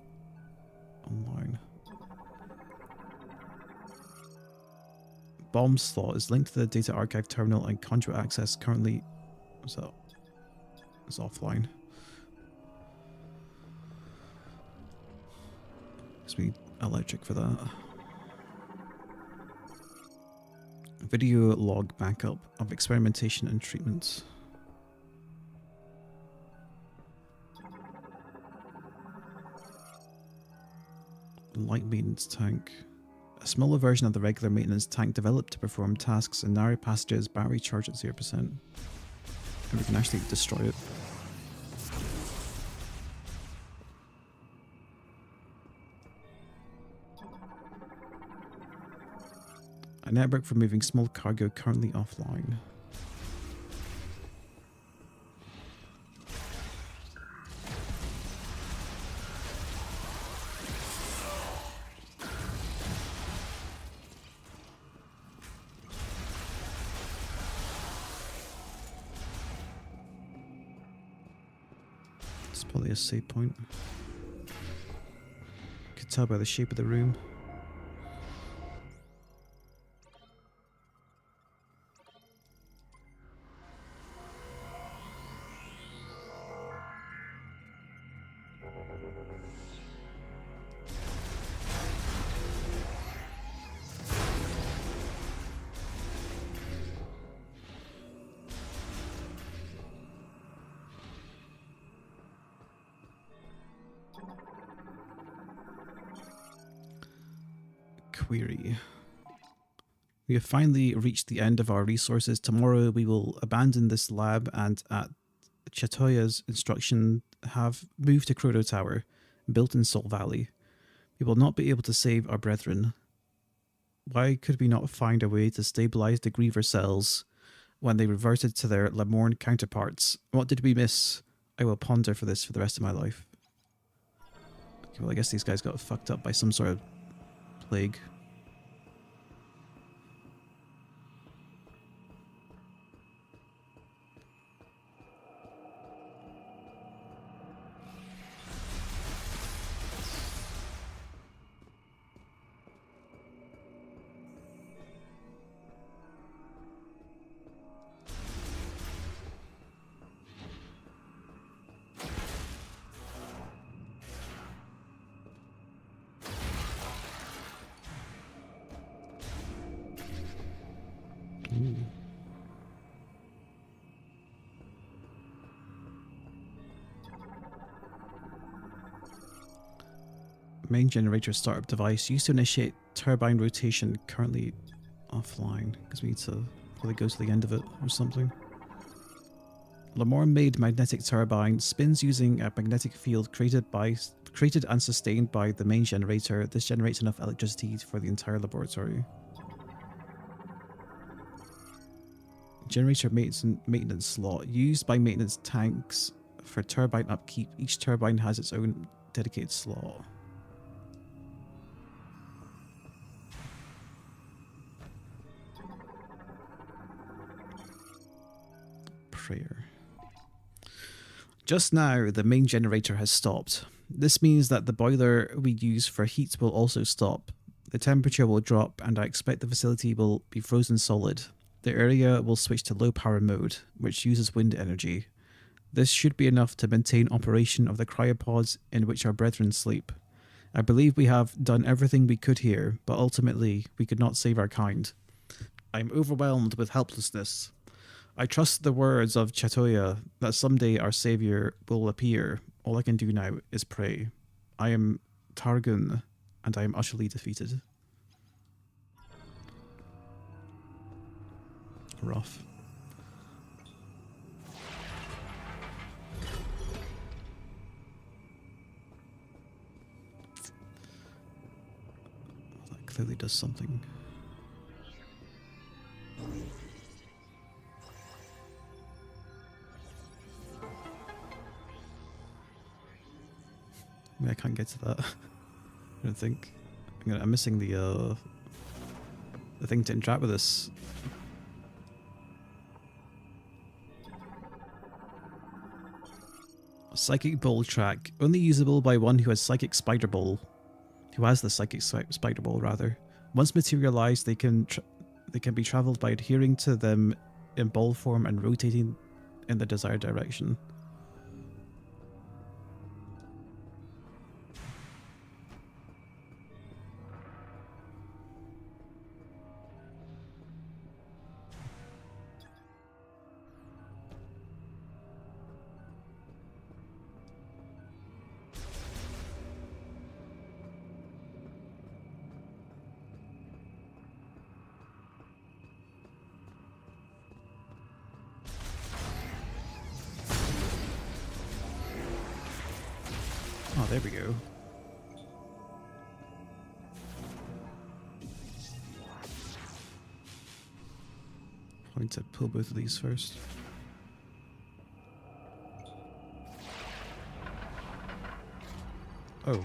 [SPEAKER 1] online. Bomb slot is linked to the data archive terminal and conduit access currently. What's that? It's offline. Guess we need electric for that. Video log backup of experimentation and treatment. Light maintenance tank. A smaller version of the regular maintenance tank developed to perform tasks in narrow passages, battery charge at 0%. And we can actually destroy it. A network for moving small cargo currently offline. It's probably a save point. Could tell by the shape of the room. Query. We have finally reached the end of our resources. Tomorrow we will abandon this lab and at Chatoya's instruction have moved to Croto Tower, built in Soul Valley. We will not be able to save our brethren. Why could we not find a way to stabilize the Griever cells when they reverted to their Lemorn counterparts? What did we miss? I will ponder for this for the rest of my life. Okay, well, I guess these guys got fucked up by some sort of plague. Main generator startup device used to initiate turbine rotation, currently offline because we need to probably go to the end of it or something. Lemorn made magnetic turbine spins using a magnetic field created and sustained by the main generator. This generates enough electricity for the entire laboratory. Generator maintenance slot used by maintenance tanks for turbine upkeep. Each turbine has its own dedicated slot. Just now, the main generator has stopped. This means that the boiler we use for heat will also stop. The temperature will drop, and I expect the facility will be frozen solid. The area will switch to low power mode, which uses wind energy. This should be enough to maintain operation of the cryopods in which our brethren sleep. I believe we have done everything we could here, but ultimately we could not save our kind. I am overwhelmed with helplessness. I trust the words of Chatoya that someday our savior will appear. All I can do now is pray. I am Targun, and I am utterly defeated. Rough. That clearly does something. I mean, I can't get to that. I don't think. I'm missing the thing to interact with this. Psychic Ball track, only usable by one who has Psychic Spider Ball. Who has the Psychic Spider Ball, rather. Once materialized, they can be traveled by adhering to them in ball form and rotating in the desired direction. Oh, there we go. Going to pull both of these first. Oh.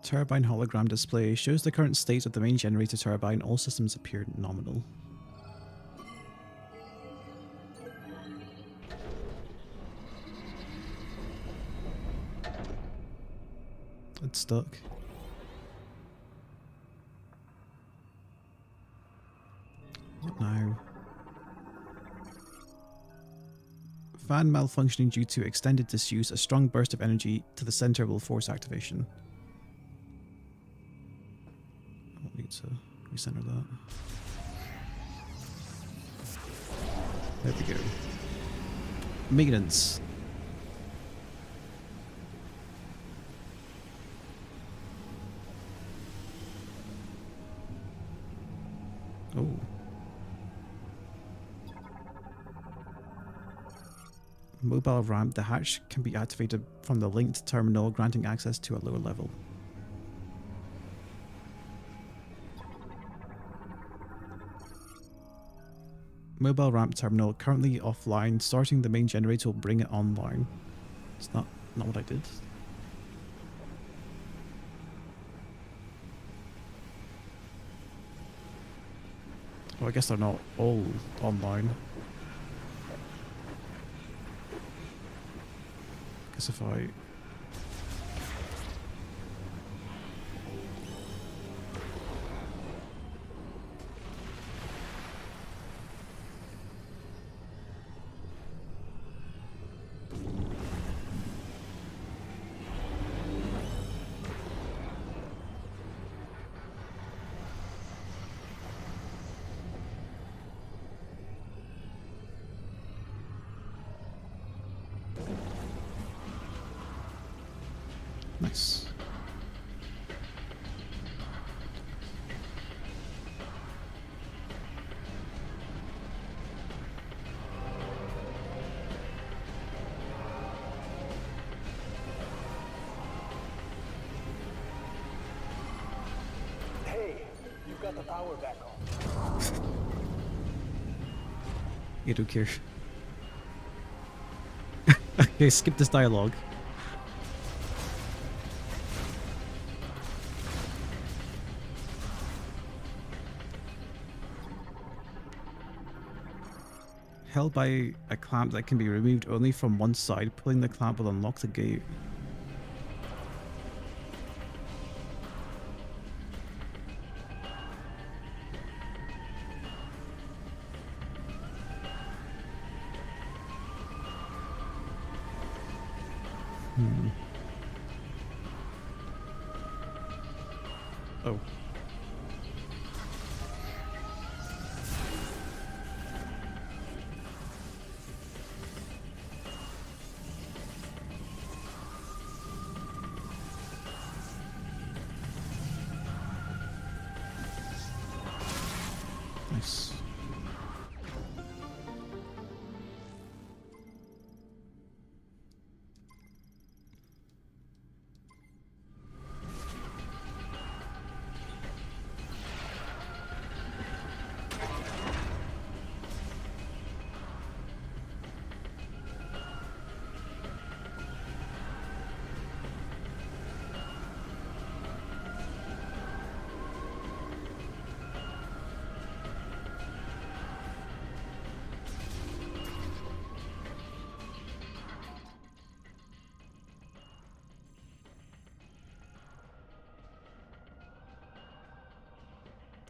[SPEAKER 1] Turbine hologram display shows the current state of the main generator turbine. All systems appear nominal. It's stuck. What now? Fan malfunctioning due to extended disuse. A strong burst of energy to the center will force activation. I'll need to recenter that. There we go. Maintenance. Oh. Mobile ramp. The hatch can be activated from the linked terminal, granting access to a lower level. Mobile ramp terminal currently offline. Starting the main generator will bring it online. It's not what I did. Well, I guess they're not all online. I guess if I...
[SPEAKER 3] got the power back on.
[SPEAKER 1] You don't care. Okay, skip this dialogue. Held by a clamp that can be removed only from one side, pulling the clamp will unlock the gate. Oh. Nice.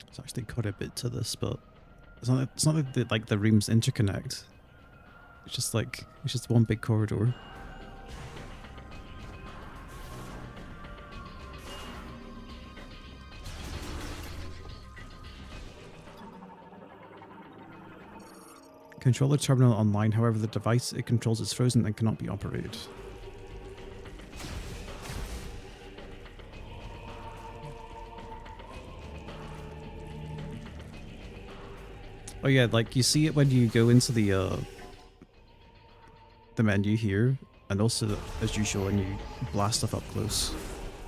[SPEAKER 1] It's actually quite a bit to this, but it's not like the rooms interconnect. It's just one big corridor. Controller terminal online, however the device it controls is frozen and cannot be operated. Oh yeah, like you see it when you go into the menu here, and also as usual when you blast stuff up close.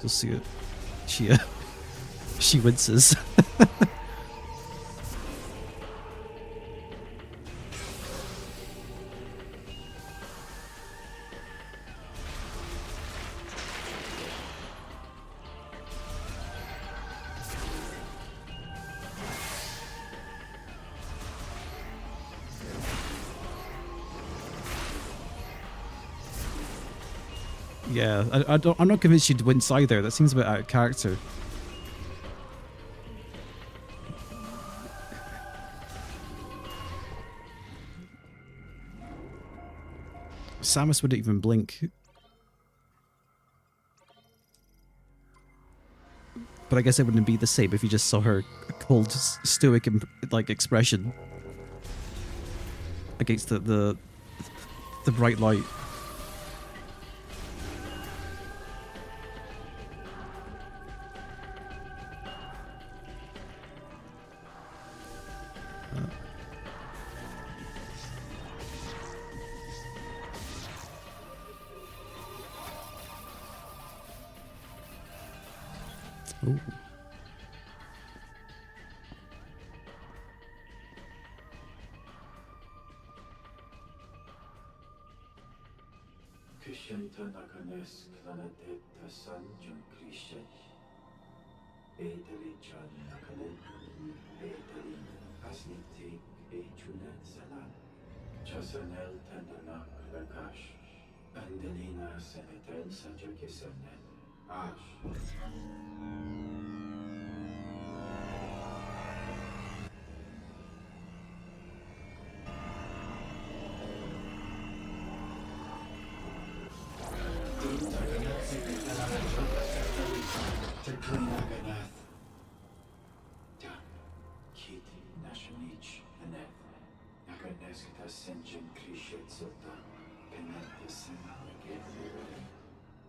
[SPEAKER 1] You'll see it. She winces. Yeah, I'm not convinced she'd wince either. That seems a bit out of character. Samus wouldn't even blink. But I guess it wouldn't be the same if you just saw her cold, stoic, like expression against the bright light. Ooh.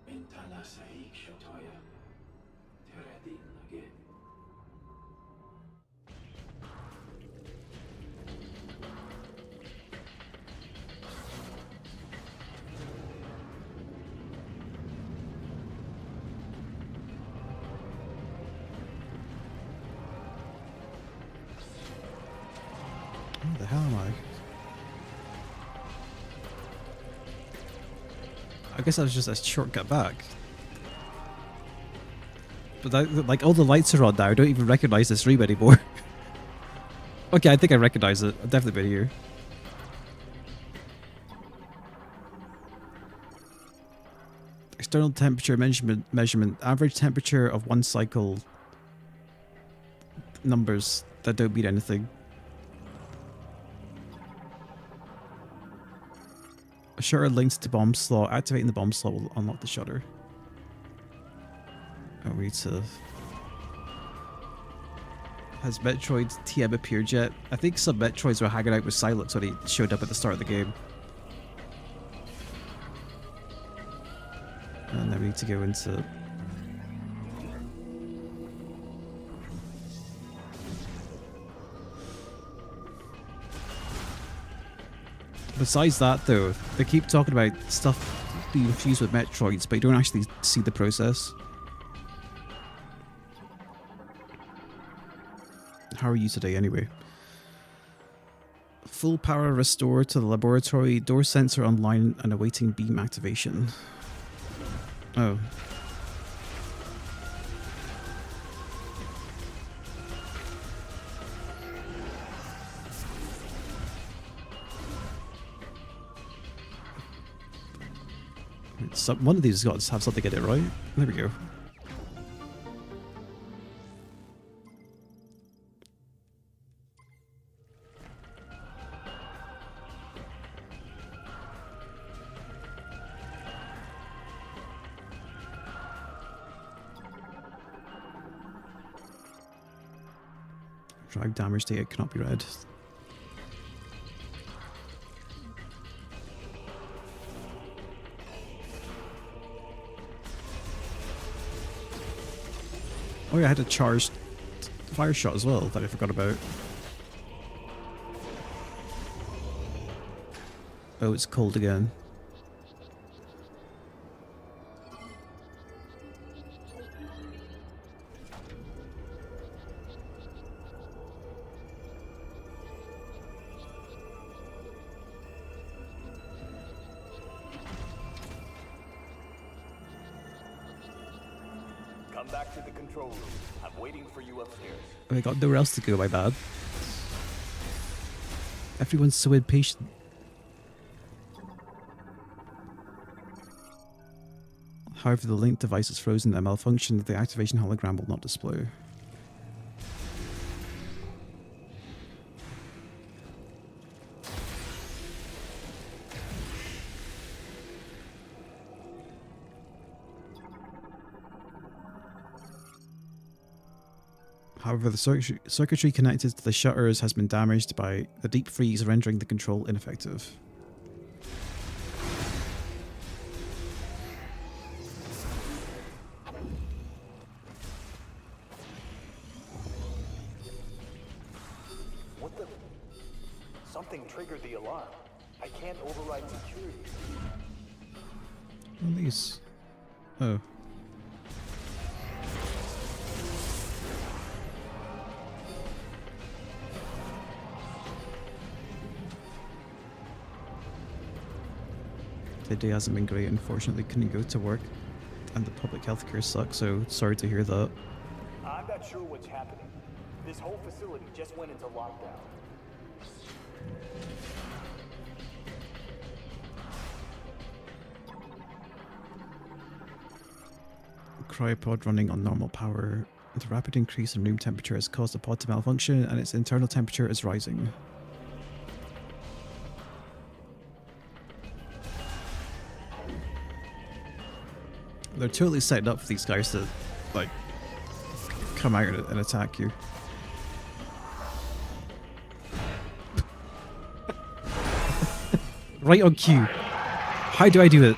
[SPEAKER 4] Intala saik shotoya, teredin
[SPEAKER 1] the hell am I guess that was just a shortcut back. But that, like, all the lights are on now. I don't even recognize this room anymore. Okay, I think I recognize it. I've definitely been here. External temperature measurement. Average temperature of one cycle. Numbers that don't mean anything. A shutter links to bomb slot. Activating the bomb slot will unlock the shutter. Oh, we need to... Has Metroid TM appeared yet? I think some Metroids were hanging out with Silence when he showed up at the start of the game. And then we need to go into... Besides that, though, they keep talking about stuff being fused with Metroids, but you don't actually see the process. How are you today, anyway? Full power restored to the laboratory. Door sensor online and awaiting beam activation. Oh. One of these has got to have something in it, right? There we go. Drive damage data cannot be read. Oh yeah, I had a charged fire shot as well that I forgot about. Oh, it's cold again.
[SPEAKER 3] Come back to the control room. I'm waiting for you upstairs.
[SPEAKER 1] I got nowhere else to go, my bad. Everyone's so impatient. However, the link device is frozen and malfunctioned. The activation hologram will not display. However, the circuitry connected to the shutters has been damaged by the deep freeze, rendering the control ineffective.
[SPEAKER 3] What the? Something triggered the alarm. I can't override security.
[SPEAKER 1] What are these? Oh. The day hasn't been great, unfortunately couldn't go to work and the public healthcare sucks, so sorry to hear that.
[SPEAKER 3] I'm not sure what's happening. This whole facility just went into lockdown.
[SPEAKER 1] Cryopod running on normal power. The rapid increase in room temperature has caused the pod to malfunction and its internal temperature is rising. They're totally setting up for these guys to, like, come out and attack you. Right on cue. How do I do it?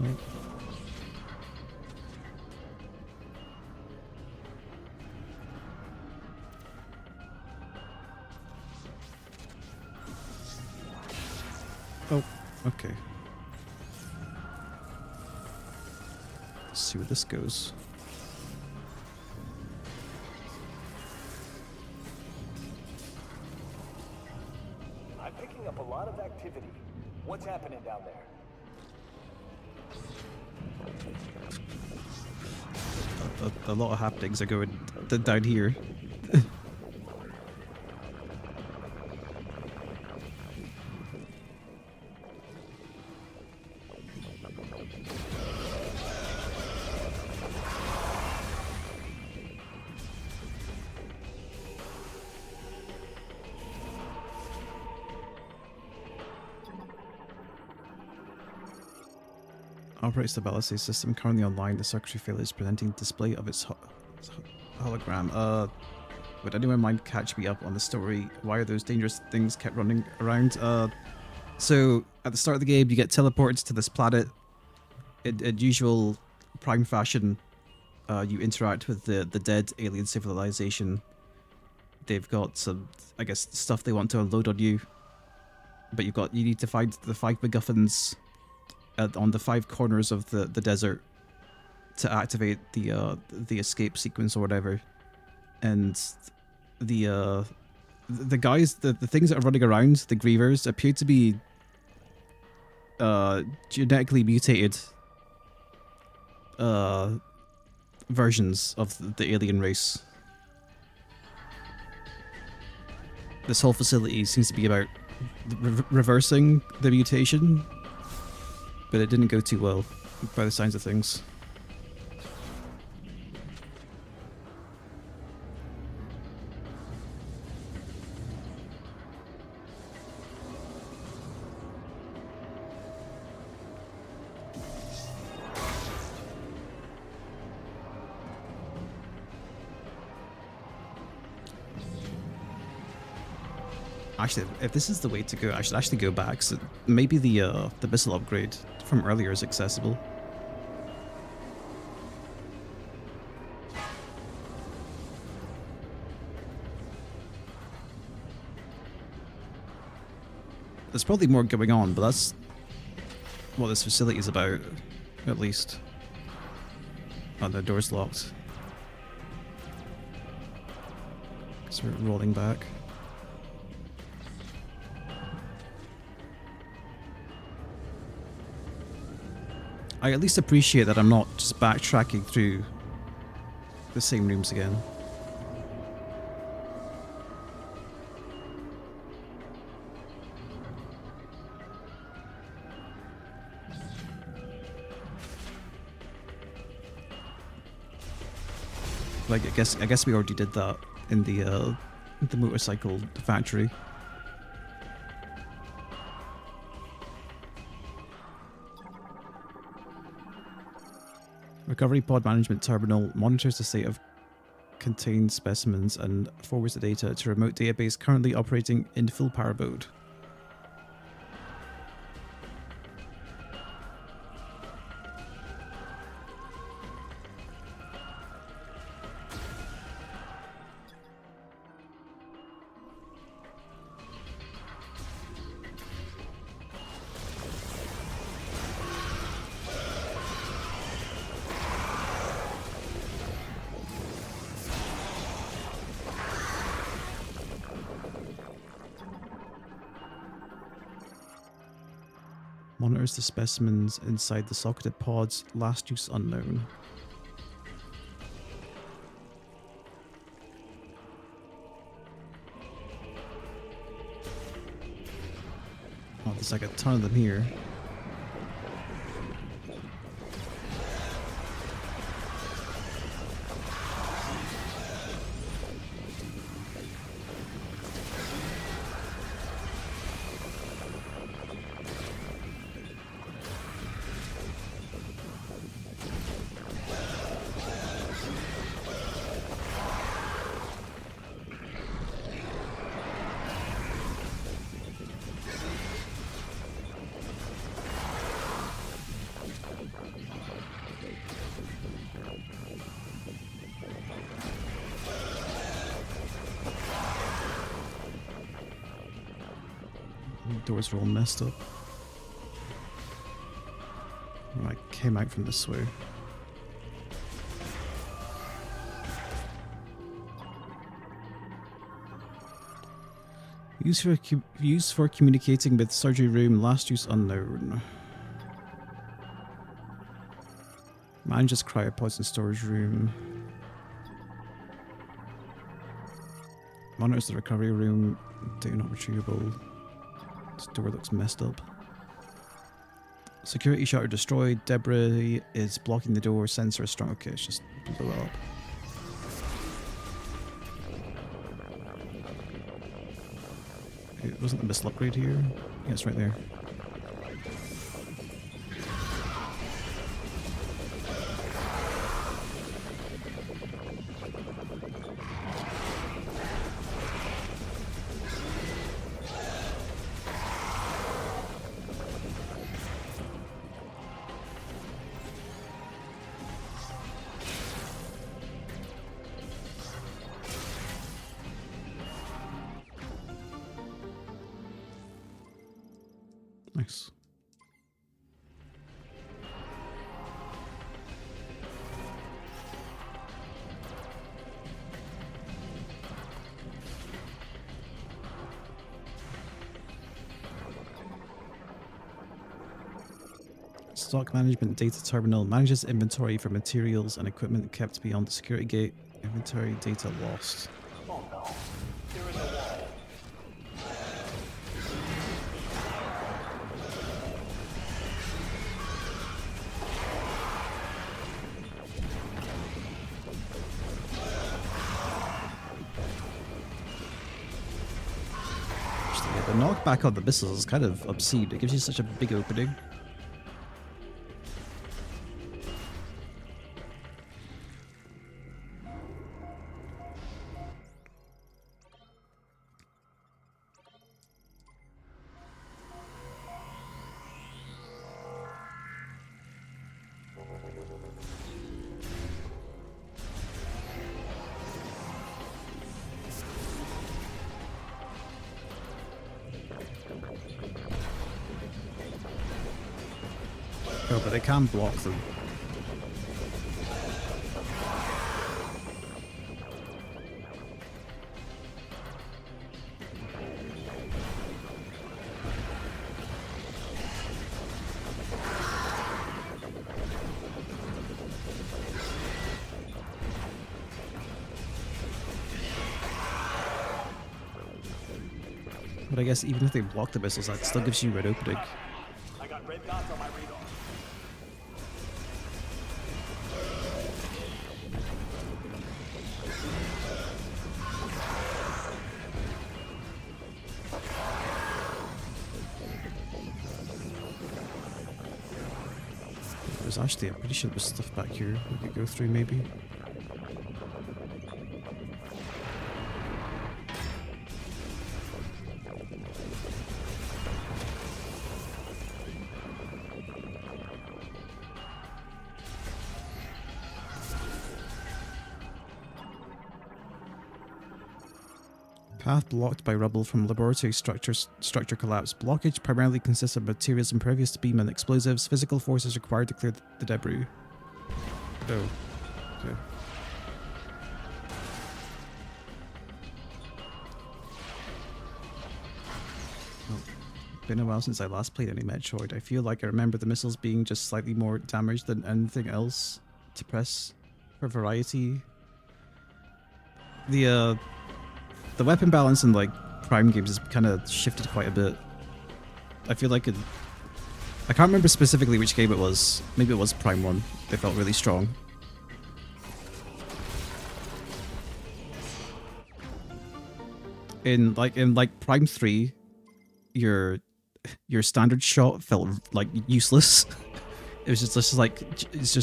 [SPEAKER 1] Oh. Oh, okay. Let's see where this goes.
[SPEAKER 3] I'm picking up a lot of activity. What's happening down there?
[SPEAKER 1] A lot of happenings are going down here. Operates stability system currently online. The circuitry failure is preventing display of its hologram. Would anyone mind catch me up on the story? Why are those dangerous things kept running around? So at the start of the game, you get teleported to this planet. In usual Prime fashion, you interact with the dead alien civilization. They've got some, I guess, stuff they want to unload on you. But you need to find the 5 MacGuffins on the 5 corners of the desert to activate the escape sequence or whatever. And the guys, the things that are running around, the grievers, appear to be genetically mutated versions of the alien race. This whole facility seems to be about reversing the mutation, but it didn't go too well by the signs of things. Actually, if this is the way to go, I should actually go back. So maybe the missile upgrade from earlier is accessible. There's probably more going on, but that's what this facility is about, at least. Oh, the door's locked. So we're rolling back. I at least appreciate that I'm not just backtracking through the same rooms again. Like I guess we already did that in the motorcycle factory. Recovery pod management terminal monitors the state of contained specimens and forwards the data to a remote database currently operating in full power mode. Monitors the specimens inside the socketed pods. Last use unknown. Oh, there's like a ton of them here. The doors are all messed up. Oh, I came out from this way. Use for communicating with surgery room. Last use unknown. Manages cryopods in storage room. Monitors the recovery room. Data not retrievable. This door looks messed up. Security shutter destroyed. Debris is blocking the door. Sensor is strong. Okay, it's just blew up. It wasn't the missile upgrade here? Yeah, it's right there. Nice. Stock management data terminal manages inventory for materials and equipment kept beyond the security gate. Inventory data lost.
[SPEAKER 3] Oh no. There is a wall.
[SPEAKER 1] The knockback on the missiles is kind of obscene. It gives you such a big opening. Oh, but they can block them. But I guess even if they block the missiles, that still gives you red opening.
[SPEAKER 3] I got red dots on my radar.
[SPEAKER 1] There's actually, I'm pretty sure there's stuff back here we could go through maybe. Path blocked by rubble from laboratory structure collapse. Blockage primarily consists of materials impervious to beam and explosives. Physical force is required to clear the debris. Oh. Okay. Well, been a while since I last played any Metroid. I feel like I remember the missiles being just slightly more damaged than anything else to press for variety. The weapon balance in like Prime games has kind of shifted quite a bit. I feel like I can't remember specifically which game it was. Maybe it was Prime 1. They felt really strong. In Prime 3, your standard shot felt like useless. It was just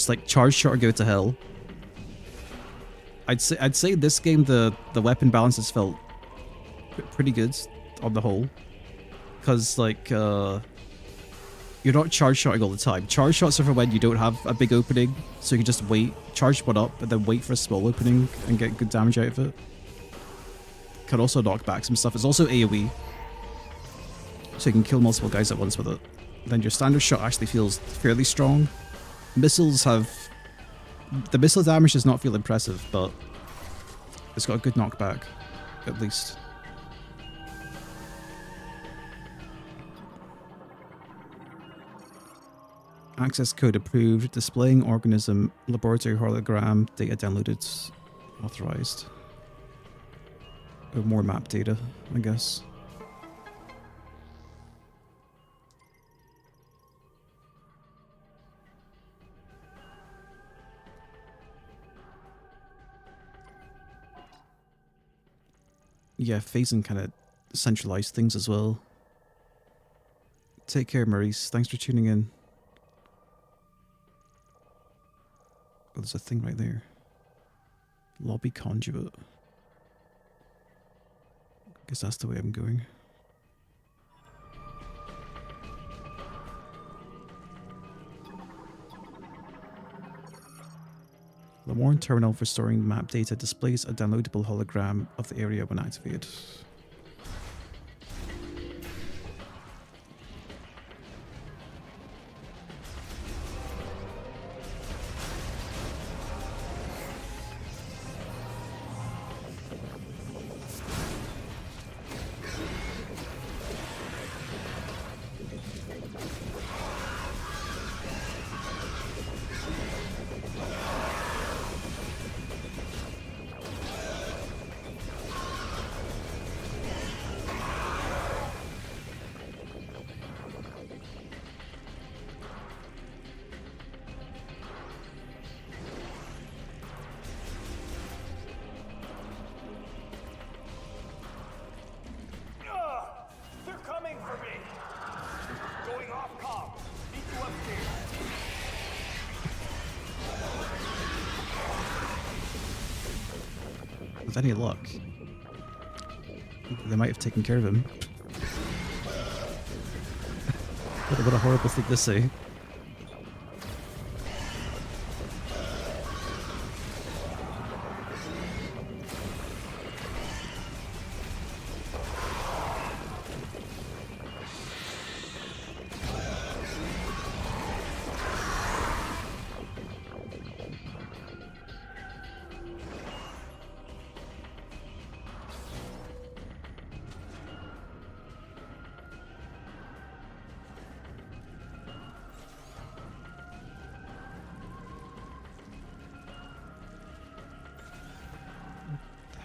[SPEAKER 1] like charge shot or go to hell. I'd say this game the weapon balances felt pretty good on the whole, because like you're not charge shotting all the time. Charge shots are for when you don't have a big opening, so you can just wait, charge one up, and then wait for a small opening and get good damage out of it. Can also knock back some stuff. It's also AoE, so you can kill multiple guys at once with it. Then your standard shot actually feels fairly strong. Missiles have... The missile damage does not feel impressive, but it's got a good knockback, at least. Access code approved. Displaying organism. Laboratory hologram. Data downloaded. Authorized. Or more map data, I guess. Yeah, phasing kind of centralized things as well. Take care, Maurice. Thanks for tuning in. Oh, there's a thing right there. Lobby conduit. Guess that's the way I'm going. The Warren terminal for storing map data displays a downloadable hologram of the area when activated.
[SPEAKER 3] They're coming for me! Going off comm. Meet you upstairs.
[SPEAKER 1] With any luck, they might have taken care of him. What a horrible thing to say.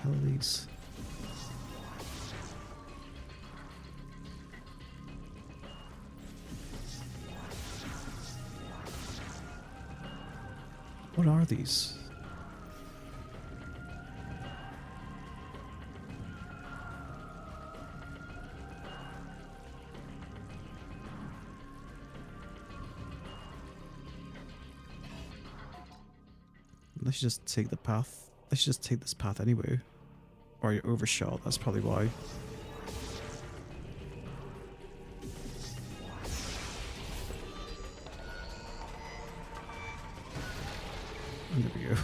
[SPEAKER 1] Hell are these? What are these? Let's just take the path. Let's just take this path anyway. Or you're overshot, that's probably why. There we go.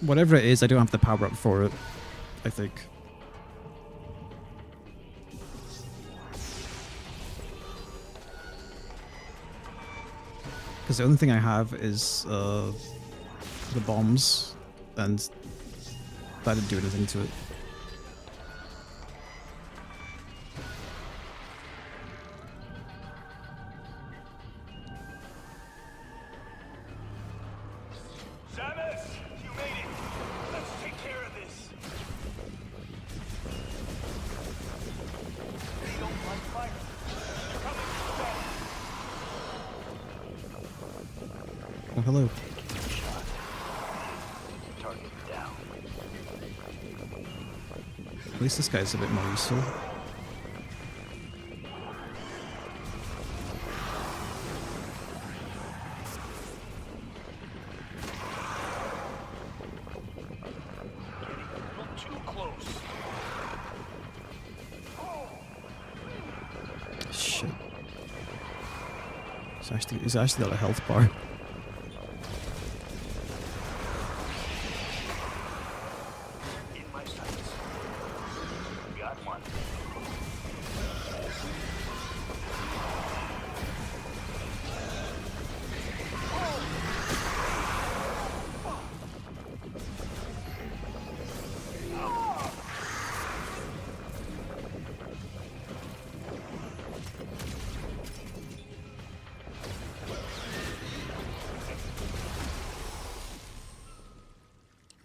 [SPEAKER 1] Whatever it is, I don't have the power up for it, I think. Because the only thing I have is the bombs, and that didn't do anything to it.
[SPEAKER 3] Samus, you made it. Let's take care of this. They don't like fire. They're coming from
[SPEAKER 1] Oh, hello.
[SPEAKER 3] Target down.
[SPEAKER 1] At least this guy's a bit more useful.
[SPEAKER 3] Too close.
[SPEAKER 1] Shit. He's actually got a health bar.
[SPEAKER 3] In my sights.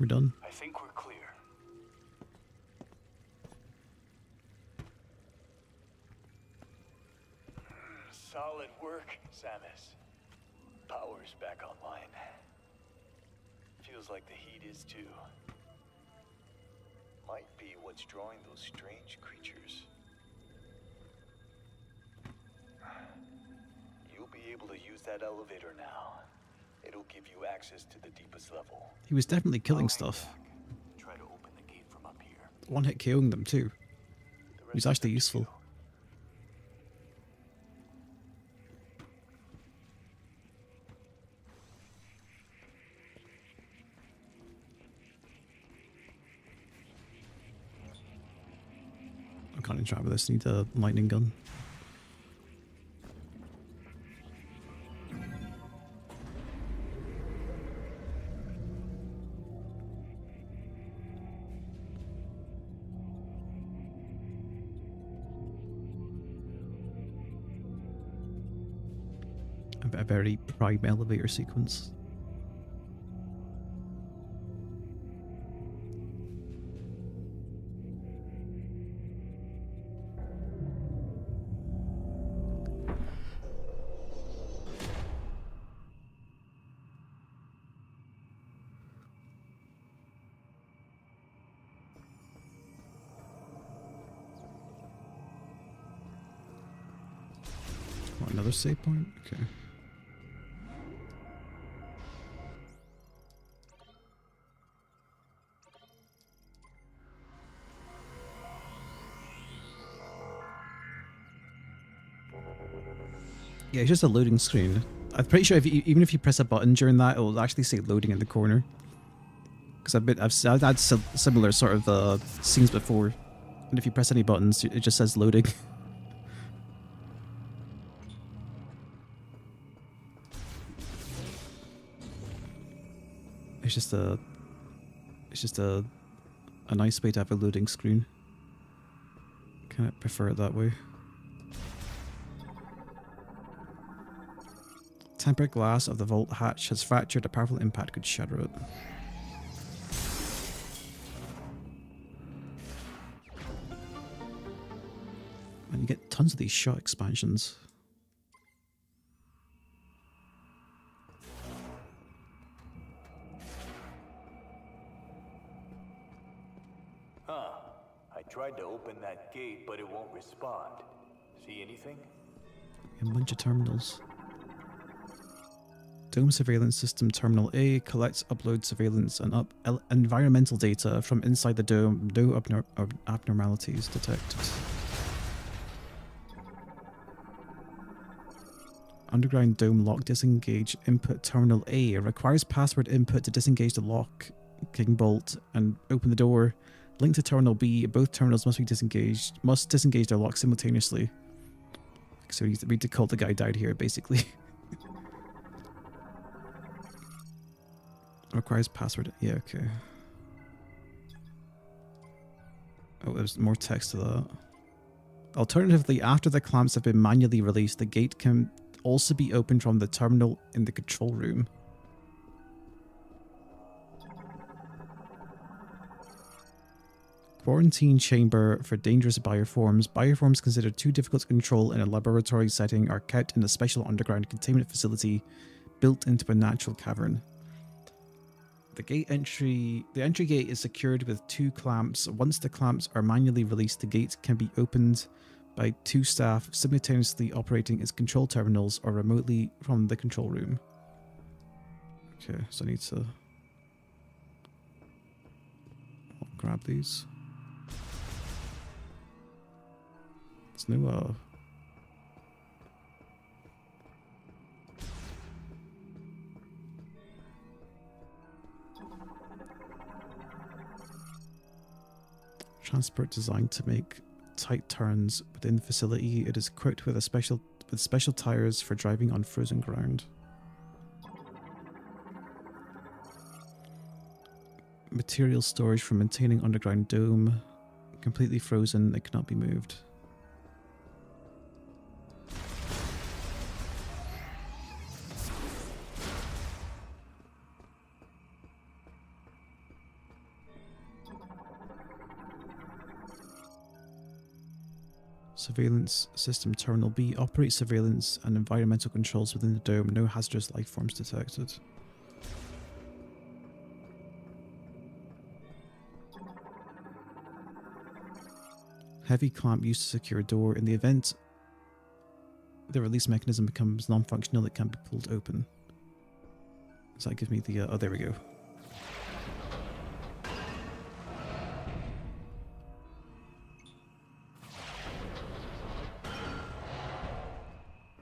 [SPEAKER 1] We're done.
[SPEAKER 3] I think we're clear. Solid work, Samus. Power's back online. Feels like the heat is too. Might be what's drawing those strange creatures. You'll be able to use that elevator now. It'll give you access to the deepest level.
[SPEAKER 1] He was definitely killing stuff.
[SPEAKER 3] Try to open the gate from up here.
[SPEAKER 1] One hit KOing them too.
[SPEAKER 3] The
[SPEAKER 1] He was
[SPEAKER 3] rest
[SPEAKER 1] actually
[SPEAKER 3] is up to
[SPEAKER 1] useful.
[SPEAKER 3] you.
[SPEAKER 1] I can't interact with this. I need a lightning gun. A very prime elevator sequence. What, another save point? Okay. Yeah, it's just a loading screen. I'm pretty sure even if you press a button during that, it'll actually say loading in the corner. Because I've had similar sort of scenes before, and if you press any buttons, it just says loading. It's just a nice way to have a loading screen. Kind of prefer it that way. Tempered glass of the vault hatch has fractured. A powerful impact could shatter it. And you get tons of these shot expansions.
[SPEAKER 3] Huh. I tried to open that gate, but it won't respond. See anything?
[SPEAKER 1] A bunch of terminals. Dome Surveillance System Terminal A collects, uploads surveillance and environmental data from inside the dome. No abnormalities detected. Underground dome lock disengage. Input Terminal A requires password input to disengage the locking bolt and open the door. Link to Terminal B. Both terminals must be disengaged. Must disengage their lock simultaneously. So we need to call the guy died here, basically. Requires password. Yeah, okay. Oh, there's more text to that. Alternatively, after the clamps have been manually released, the gate can also be opened from the terminal in the control room. Quarantine chamber for dangerous bioforms. Bioforms considered too difficult to control in a laboratory setting are kept in a special underground containment facility built into a natural cavern. The entry gate is secured with 2 clamps. Once the clamps are manually released, the gate can be opened by 2 staff simultaneously operating its control terminals or remotely from the control room. Okay, so I need to grab these. There's no transport designed to make tight turns within the facility. It is equipped with special tires for driving on frozen ground. Material storage for maintaining underground dome. Completely frozen, it cannot be moved. Surveillance System Terminal B operates surveillance and environmental controls within the dome. No hazardous life forms detected. Heavy clamp used to secure a door. In the event the release mechanism becomes non-functional, it can be pulled open. Does that give me the... oh, there we go.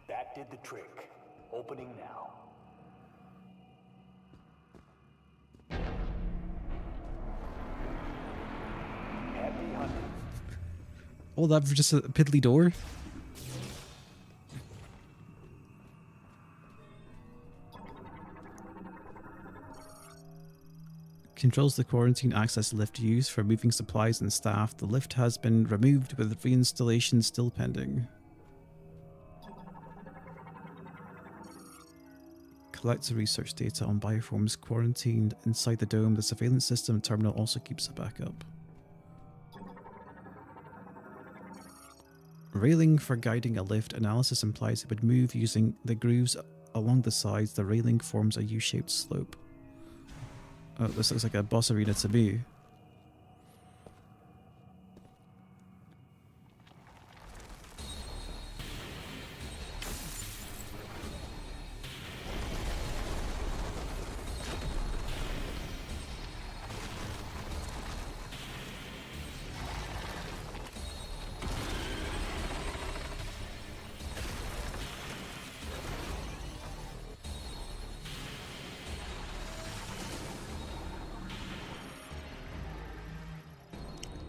[SPEAKER 3] That did the trick. Opening now. Happy hunting.
[SPEAKER 1] All that for just a piddly door? Controls the quarantine access lift used for moving supplies and staff. The lift has been removed with reinstallation still pending. Collects the research data on bioforms quarantined inside the dome. The surveillance system terminal also keeps a backup. Railing for guiding a lift. Analysis implies it would move using the grooves along the sides. The railing forms a U-shaped slope. Oh, this looks like a boss arena to me.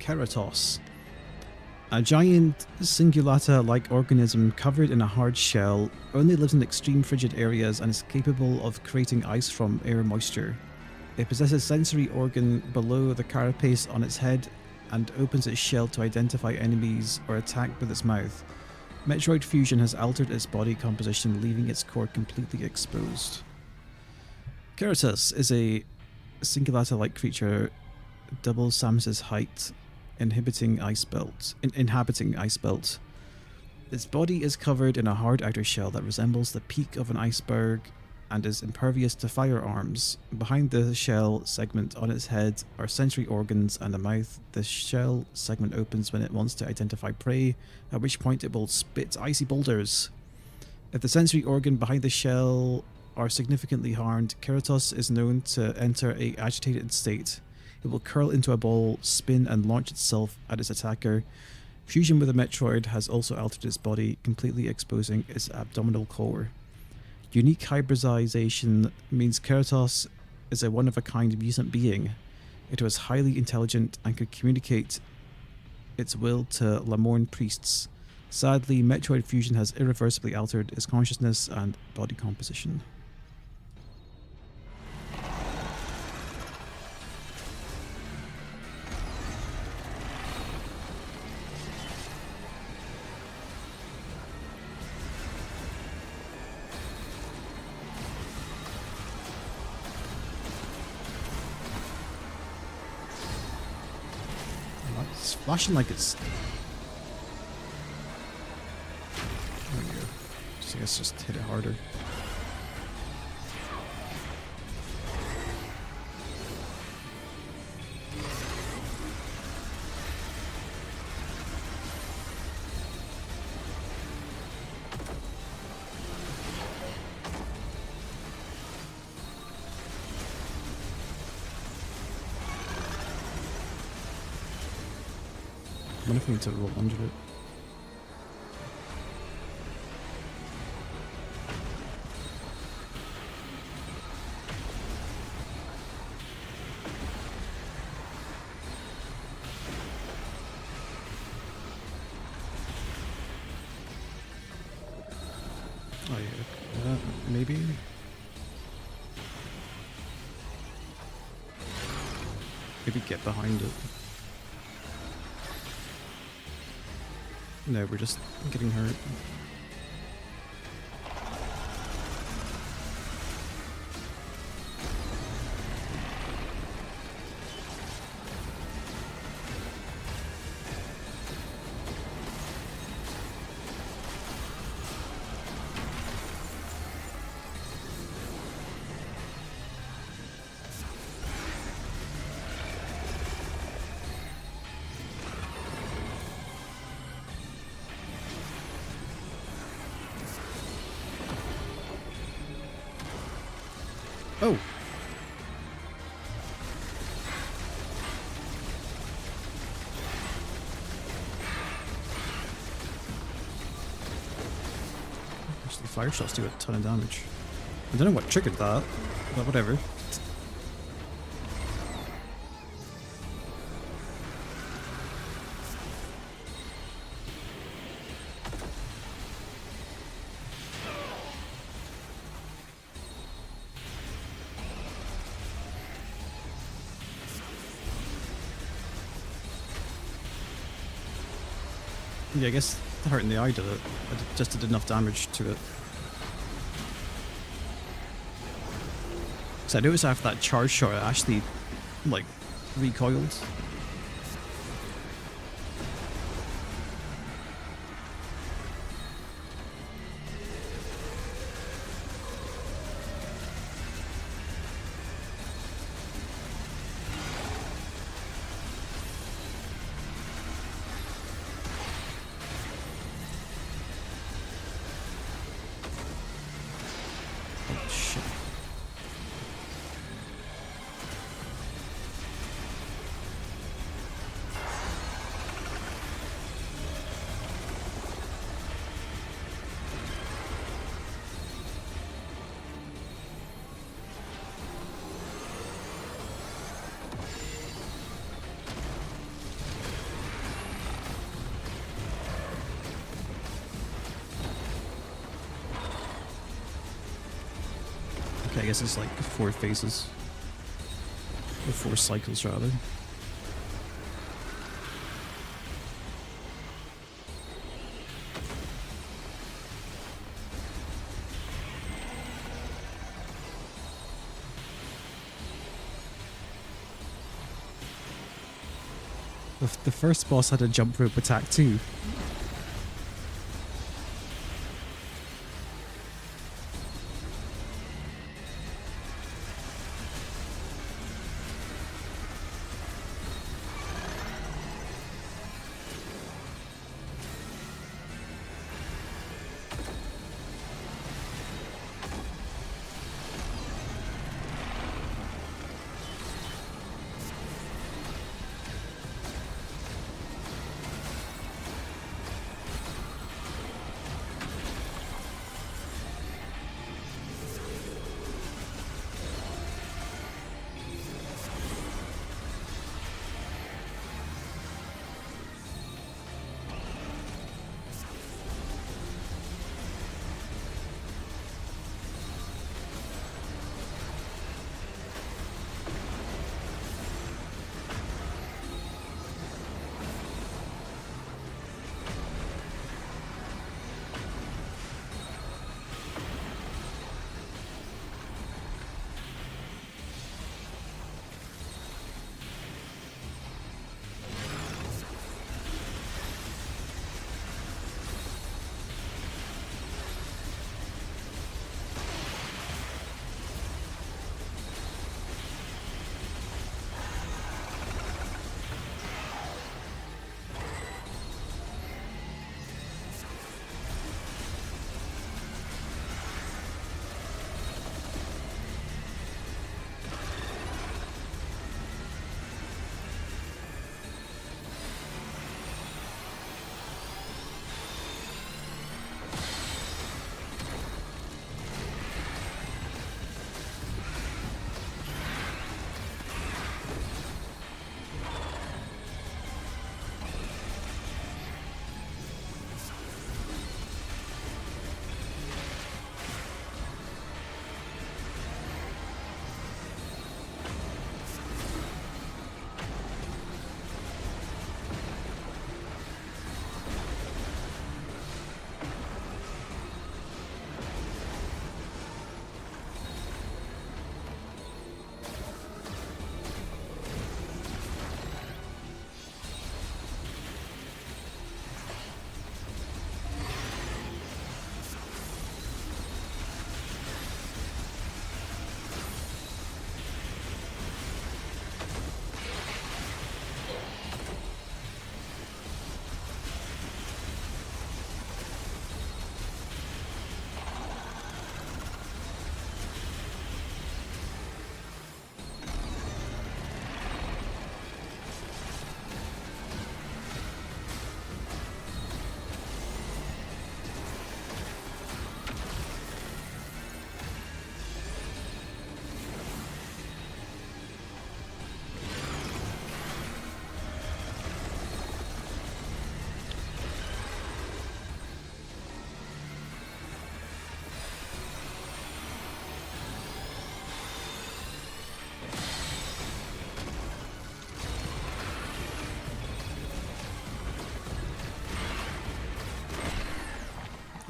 [SPEAKER 1] Keratos. A giant cingulata-like organism covered in a hard shell, only lives in extreme frigid areas and is capable of creating ice from air moisture. It possesses sensory organ below the carapace on its head and opens its shell to identify enemies or attack with its mouth. Metroid fusion has altered its body composition, leaving its core completely exposed. Keratos is a cingulata-like creature, double Samus's height, inhabiting ice belt. Its body is covered in a hard outer shell that resembles the peak of an iceberg and is impervious to firearms. Behind the shell segment on its head are sensory organs and a mouth. The shell segment opens when it wants to identify prey, at which point it will spit icy boulders. If the sensory organ behind the shell are significantly harmed, Keratos is known to enter an agitated state. It will curl into a ball, spin, and launch itself at its attacker. Fusion with a Metroid has also altered its body, completely exposing its abdominal core. Unique hybridization means Keratos is a one-of-a-kind mutant being. It was highly intelligent and could communicate its will to Lamorne priests. Sadly, Metroid fusion has irreversibly altered its consciousness and body composition. It's flashing like it's... There we go. I guess just hit it harder. I wonder if we need to roll under it. Oh yeah, maybe? Maybe get behind it. No, we're just getting hurt. fire shots do a ton of damage. I don't know what triggered that, but whatever. Yeah, I guess the heart in the eye did it. Just did enough damage to it. So I noticed after that charge shot, it actually, like, recoiled. Oh, shit. Okay, I guess it's like 4 phases. Or 4 cycles, rather. The first boss had a jump rope attack too.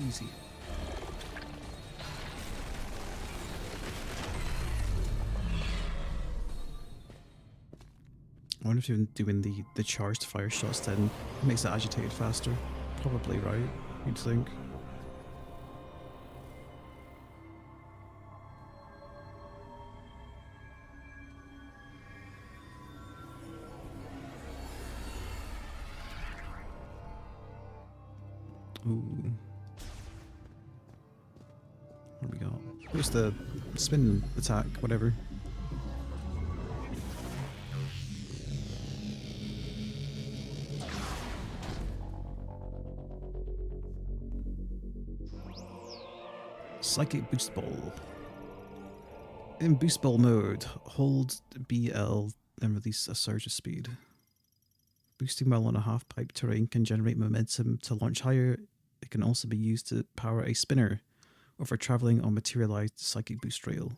[SPEAKER 1] Easy. I wonder if even doing the charged fire shots then makes it agitated faster. Probably, right? You'd think. Ooh. What do we got? Where's the spin attack? Whatever. Psychic Boost Ball. In Boost Ball mode, hold BL and release a surge of speed. Boosting while on a half-pipe terrain can generate momentum to launch higher. It can also be used to power a spinner or for travelling on materialized Psychic Boost Rail.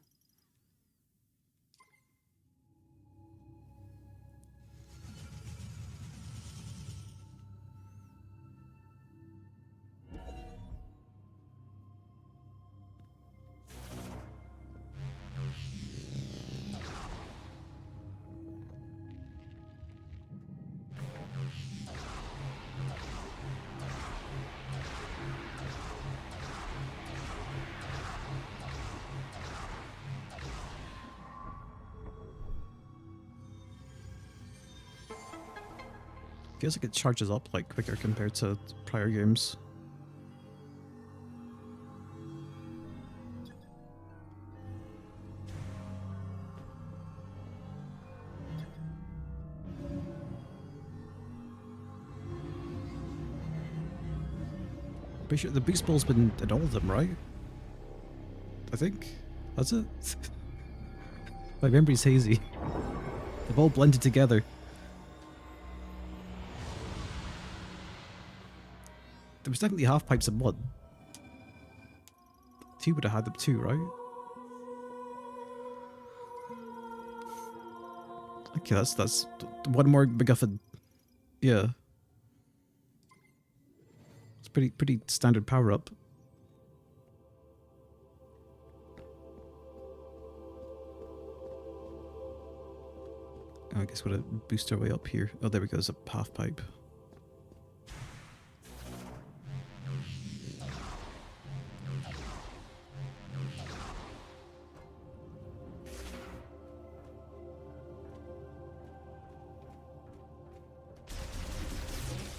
[SPEAKER 1] Feels like it charges up like quicker compared to prior games. Pretty sure the Boost Ball's been in all of them, right? I think. Has it? My memory's hazy. They've all blended together. There was definitely half pipes in one. Two would have had them too, right? Okay, that's one more MacGuffin. Yeah. It's pretty standard power up. Oh, I guess we're gonna boost our way up here. Oh, there we go. There's a half pipe.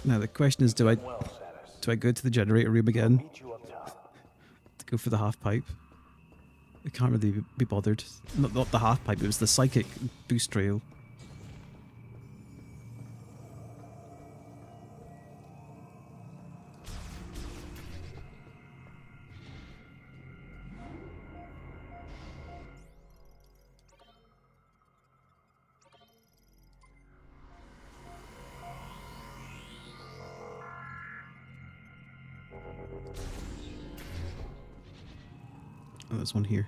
[SPEAKER 1] Now the question is, do I go to the generator room again to go for the half pipe? I can't really be bothered. Not the half pipe. It was the psychic boost rail. Oh, there's one here.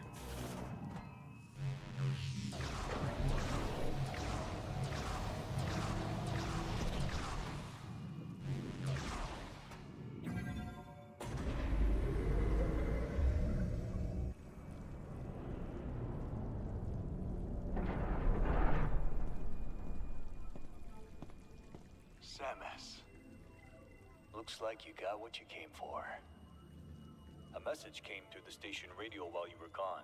[SPEAKER 3] Samus. Looks like you got what you came for. A message came through the station radio while you were gone.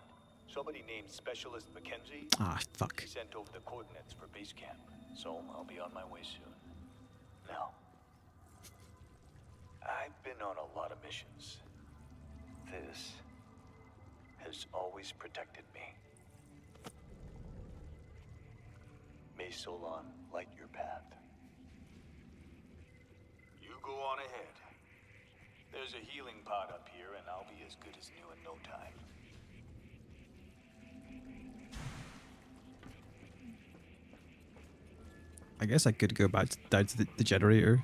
[SPEAKER 3] Somebody named Specialist Mackenzie.
[SPEAKER 1] Ah, fuck.
[SPEAKER 3] He sent over the coordinates for base camp, so I'll be on my way soon. Now, I've been on a lot of missions. This has always protected me. May Solon light your path. You go on ahead. There's a healing pod up here, and I'll be as good as new in no time.
[SPEAKER 1] I guess I could go back down to the generator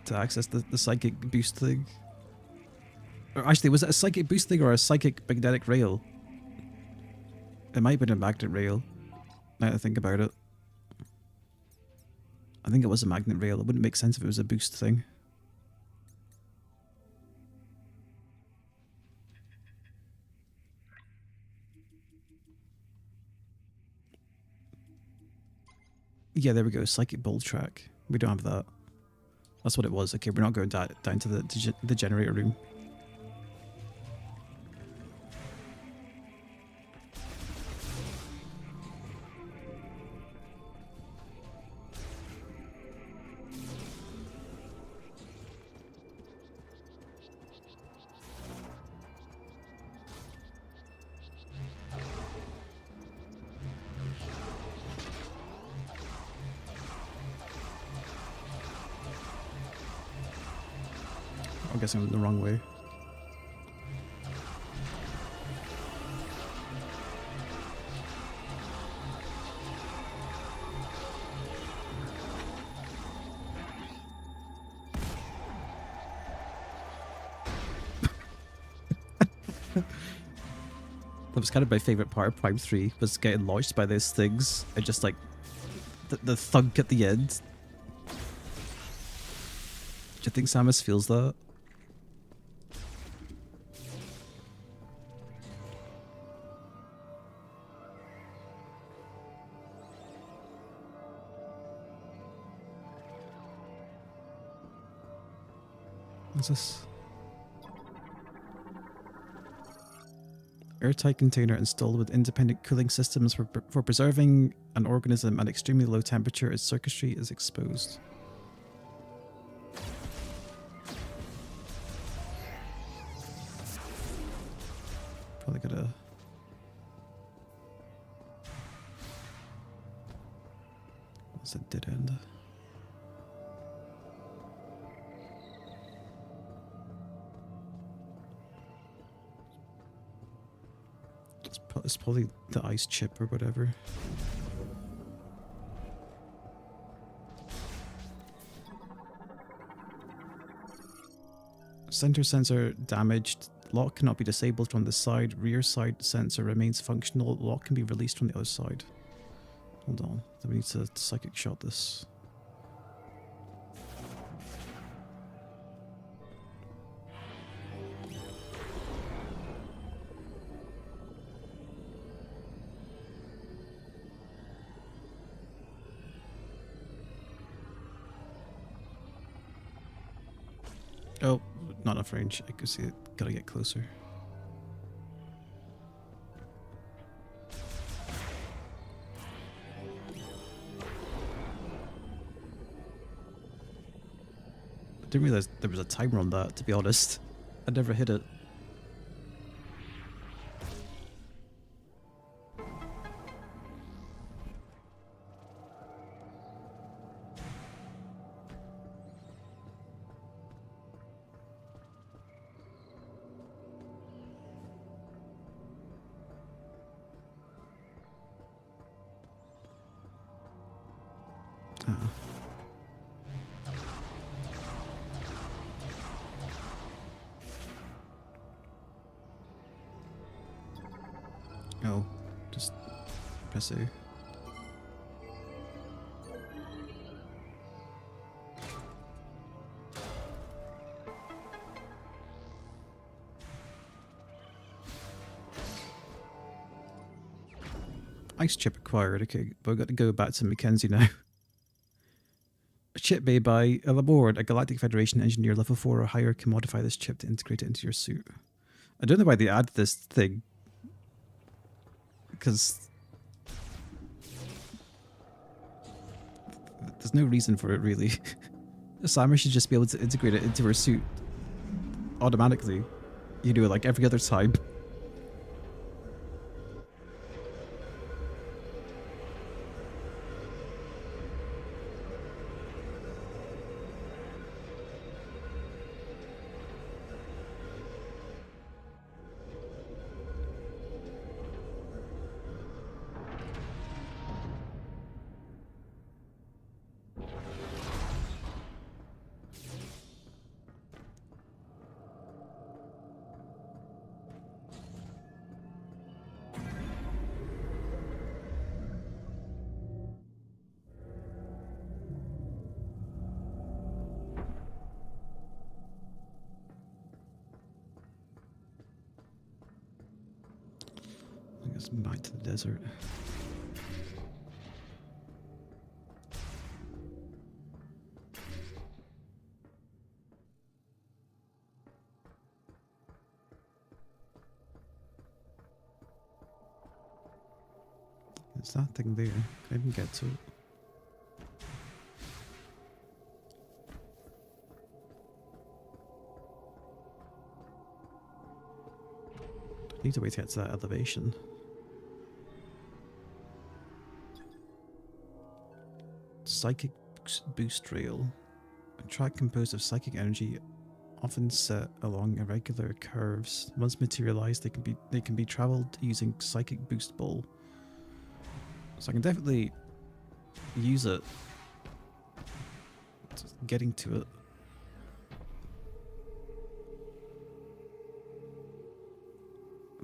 [SPEAKER 1] to access the psychic boost thing. Or actually, was it a psychic boost thing or a psychic magnetic rail? It might have been a magnet rail, now that I think about it. I think it was a magnet rail. It wouldn't make sense if it was a boost thing. Yeah, there we go. Psychic Bolt track. We don't have that. That's what it was. Okay, we're not going down to the generator room. I'm guessing I went the wrong way. That was kind of my favourite part of Prime 3, was getting launched by those things and just like the thunk at the end. Do you think Samus feels that? What's this? Airtight container installed with independent cooling systems for preserving an organism at extremely low temperature as circuitry is exposed. Probably gotta... What's a dead end? It's probably the ice chip or whatever. Center sensor damaged. Lock cannot be disabled from the side. Rear side sensor remains functional. Lock can be released from the other side. Hold on. Then we need to psychic shot this. Oh, not enough range. I could see it. Gotta get closer. I didn't realize there was a timer on that, to be honest. I never hit it. Oh, just press A. Ice chip acquired. Okay, but we've got to go back to Mackenzie now. A chip made by Elabord, a Galactic Federation engineer level 4 or higher, can modify this chip to integrate it into your suit. I don't know why they add this thing. Because there's no reason for it, really. Samus should just be able to integrate it into her suit automatically. You do it like every other time. I guess back to the desert. What's that thing there? Can I even get to it? I need a way to get to that elevation. Psychic boost rail. A track composed of psychic energy, often set along irregular curves. Once materialized, they can be traveled using psychic boost ball. So I can definitely use it. Just getting to it.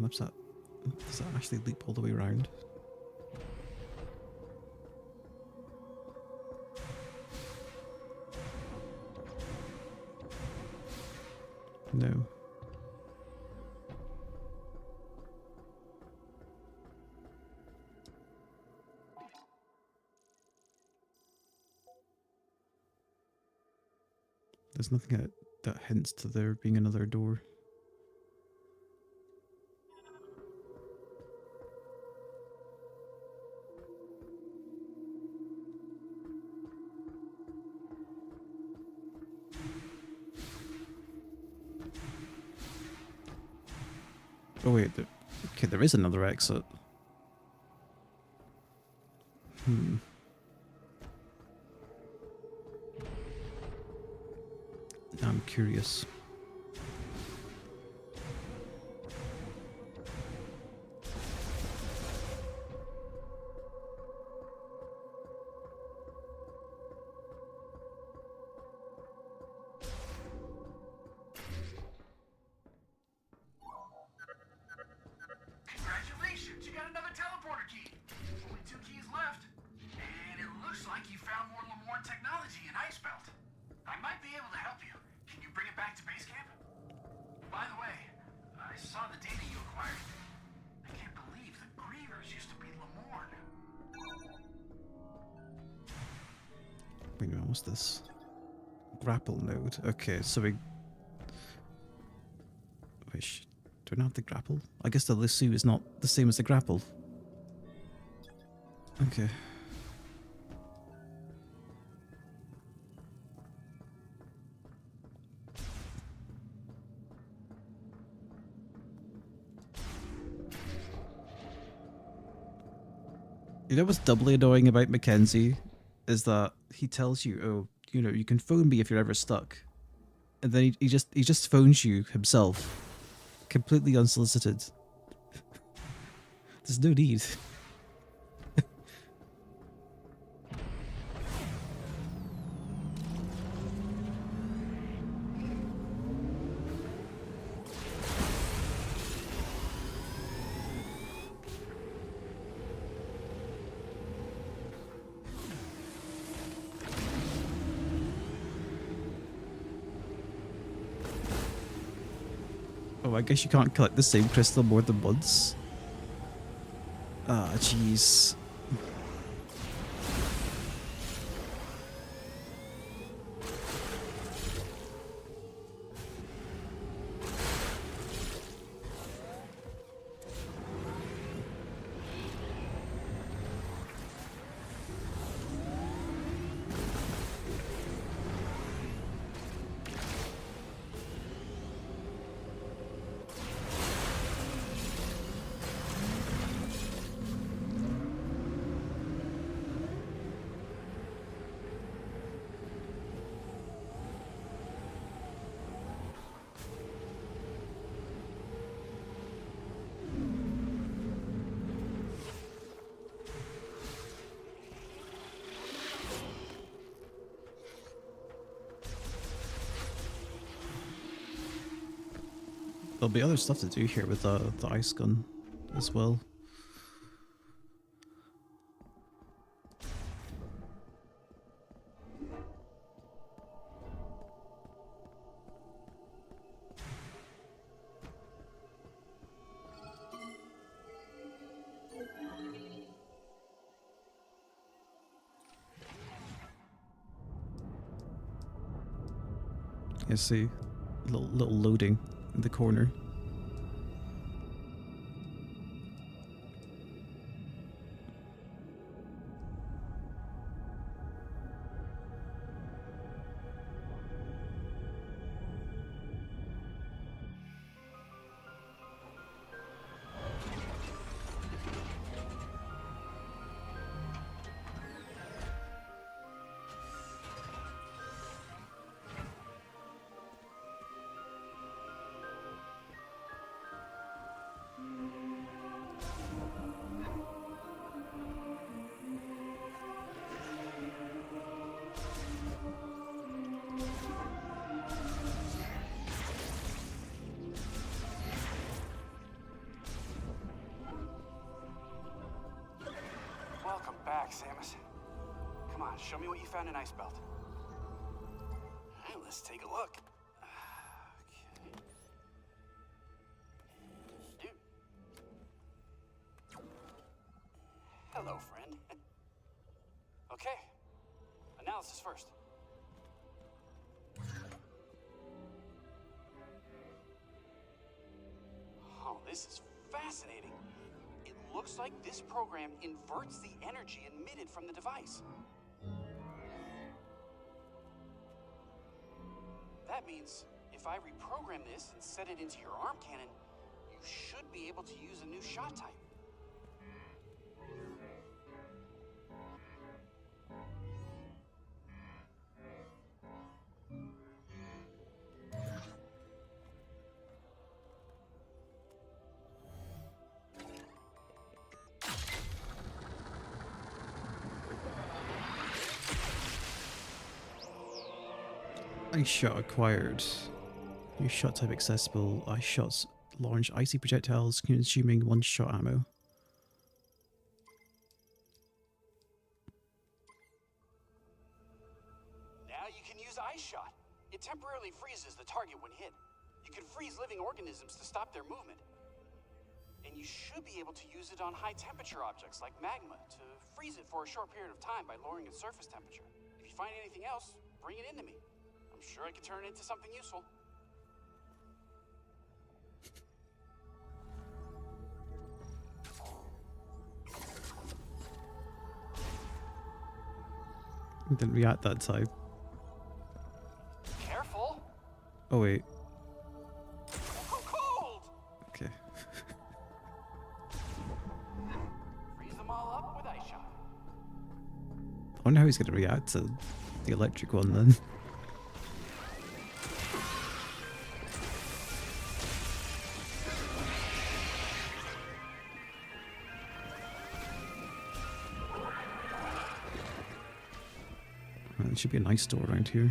[SPEAKER 1] Does that actually leap all the way around? No. There's nothing that hints to there being another door. Oh wait, okay, there is another exit. I'm curious.
[SPEAKER 4] Congratulations, you got another teleporter key. Only 2 keys left. And it looks like you found more Lamorne technology in Icebelt. I might be able to help you. Can you bring it back to base camp? By the way, I saw the data you acquired. I can't believe the Grievers used to be Lamorne.
[SPEAKER 1] Wait a minute, what's this? Grapple node. Okay, so we... Wait, do I not have the grapple? I guess the lasso is not the same as the grapple. Okay. You know what's doubly annoying about Mackenzie is that he tells you, oh, you know, you can phone me if you're ever stuck. And then he just phones you himself. Completely unsolicited. There's no need. Oh, I guess you can't collect the same crystal more than once. Ah, jeez. There'll be other stuff to do here with the ice gun as well. I see a little loading in the corner.
[SPEAKER 4] Thanks, Samus. Come on, show me what you found in Icebelt. Alright, let's take a look. Okay. Dude. Hello, friend. Okay. Analysis first. Oh, this is fascinating. It looks like this program inverts the energy emitted from the device. That means if I reprogram this and set it into your arm cannon, you should be able to use a new shot type.
[SPEAKER 1] Ice shot acquired. New shot type accessible. Ice shots launch icy projectiles consuming one shot ammo.
[SPEAKER 4] Now you can use Ice Shot. It temporarily freezes the target when hit. You can freeze living organisms to stop their movement. And you should be able to use it on high temperature objects like magma to freeze it for a short period of time by lowering its surface temperature. If you find anything else, bring it into me. I'm sure I can turn it into something useful.
[SPEAKER 1] Didn't react that time.
[SPEAKER 4] Careful!
[SPEAKER 1] Oh wait.
[SPEAKER 4] Cold!
[SPEAKER 1] Okay.
[SPEAKER 4] Freeze them all up with Ice Shot.
[SPEAKER 1] I wonder how he's going to react to the electric one then. There should be a nice store around here.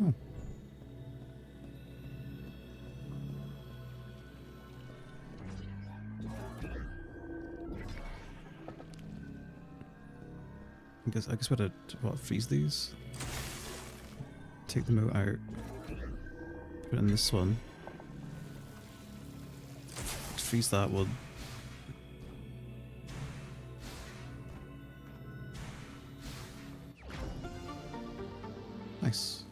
[SPEAKER 1] Oh. I guess we're to freeze these. Take them out. Put it in this one. Freeze that one. Nice.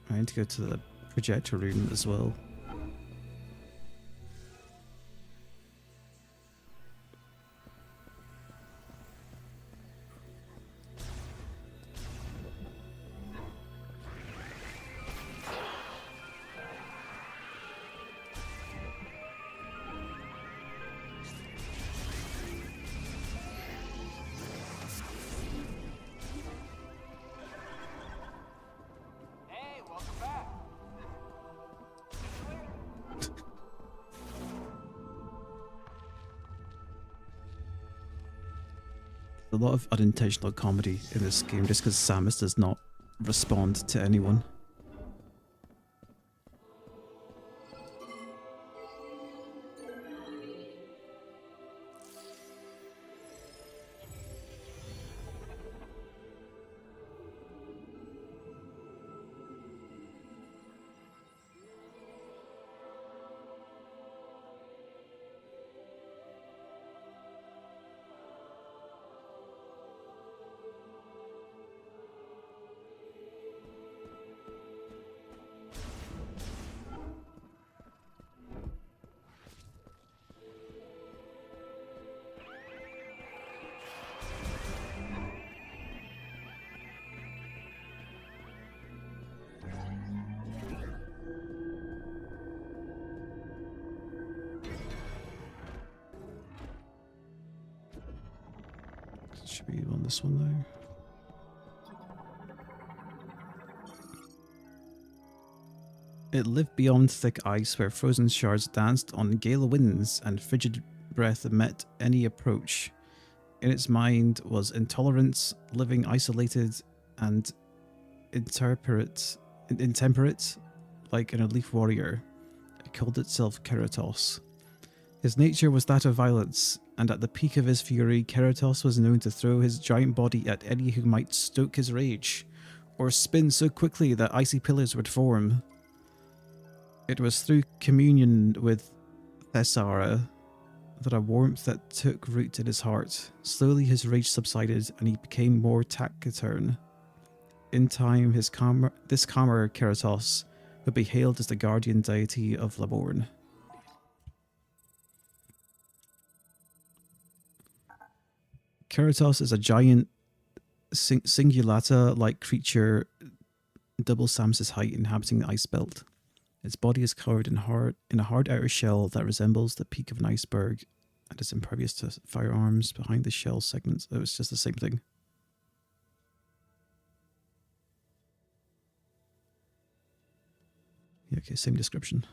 [SPEAKER 1] I need to go to the projector room as well. A lot of unintentional comedy in this game just because Samus does not respond to anyone. Should be on this one though. It lived beyond thick ice where frozen shards danced on gale winds and frigid breath met any approach. In its mind was intolerance, living isolated and intemperate, like an aloof warrior. It called itself Keratos. His nature was that of violence, and at the peak of his fury, Keratos was known to throw his giant body at any who might stoke his rage, or spin so quickly that icy pillars would form. It was through communion with Thessara that a warmth that took root in his heart. Slowly his rage subsided, and he became more taciturn. In time, this calmer Keratos would be hailed as the guardian deity of Laborn. Keratos is a giant singulata-like creature double Sam's height, inhabiting the ice belt. Its body is covered in a hard outer shell that resembles the peak of an iceberg and is impervious to firearms. Behind the shell segments, oh, it's just the same thing. Yeah, okay, same description.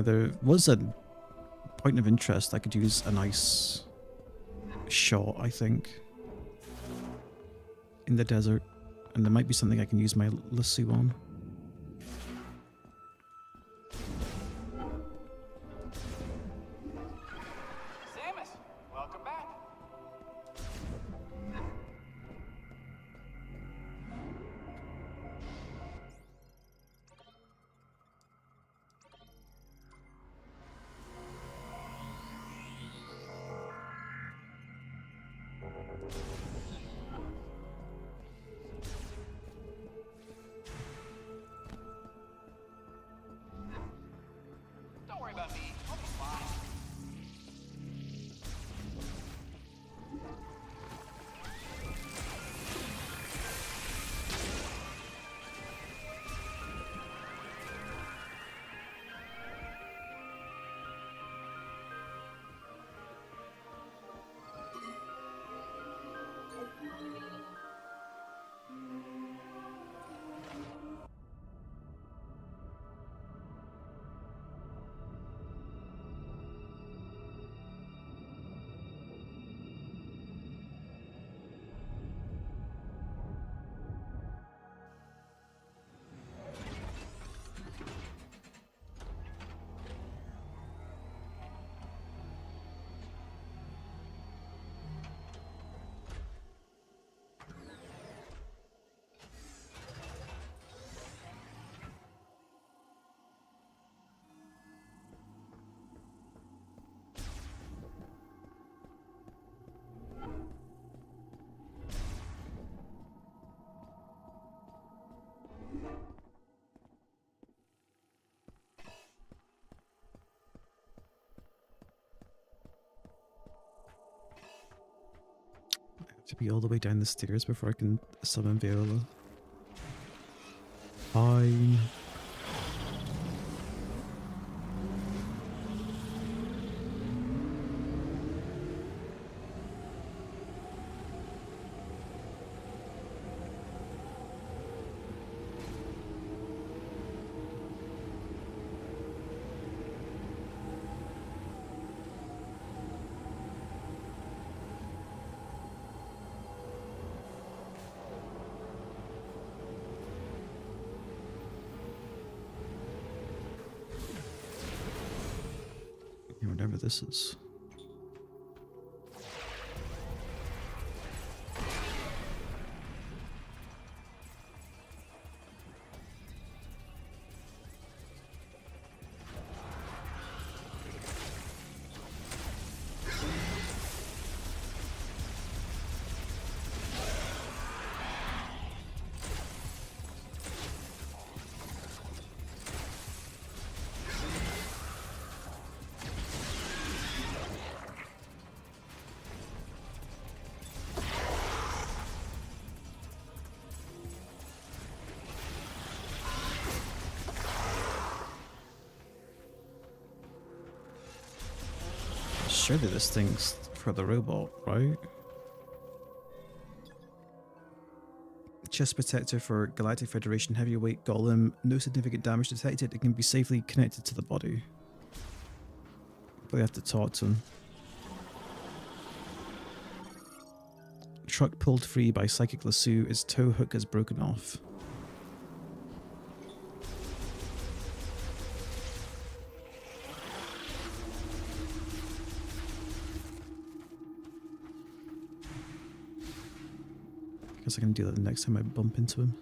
[SPEAKER 1] There was a point of interest. I could use a nice shot, I think, in the desert, and there might be something I can use my lasso on.
[SPEAKER 4] Samus, welcome back. Don't worry about me. I'll be fine.
[SPEAKER 1] To be all the way down the stairs before I can summon Viola. Fine. Whatever this is. surely this thing's for the robot, right? Chest protector for Galactic Federation heavyweight golem. No significant damage detected. It can be safely connected to the body. But we have to talk to him. Truck pulled free by psychic lasso. Its tow hook has broken off. Guess I can do that the next time I bump into him.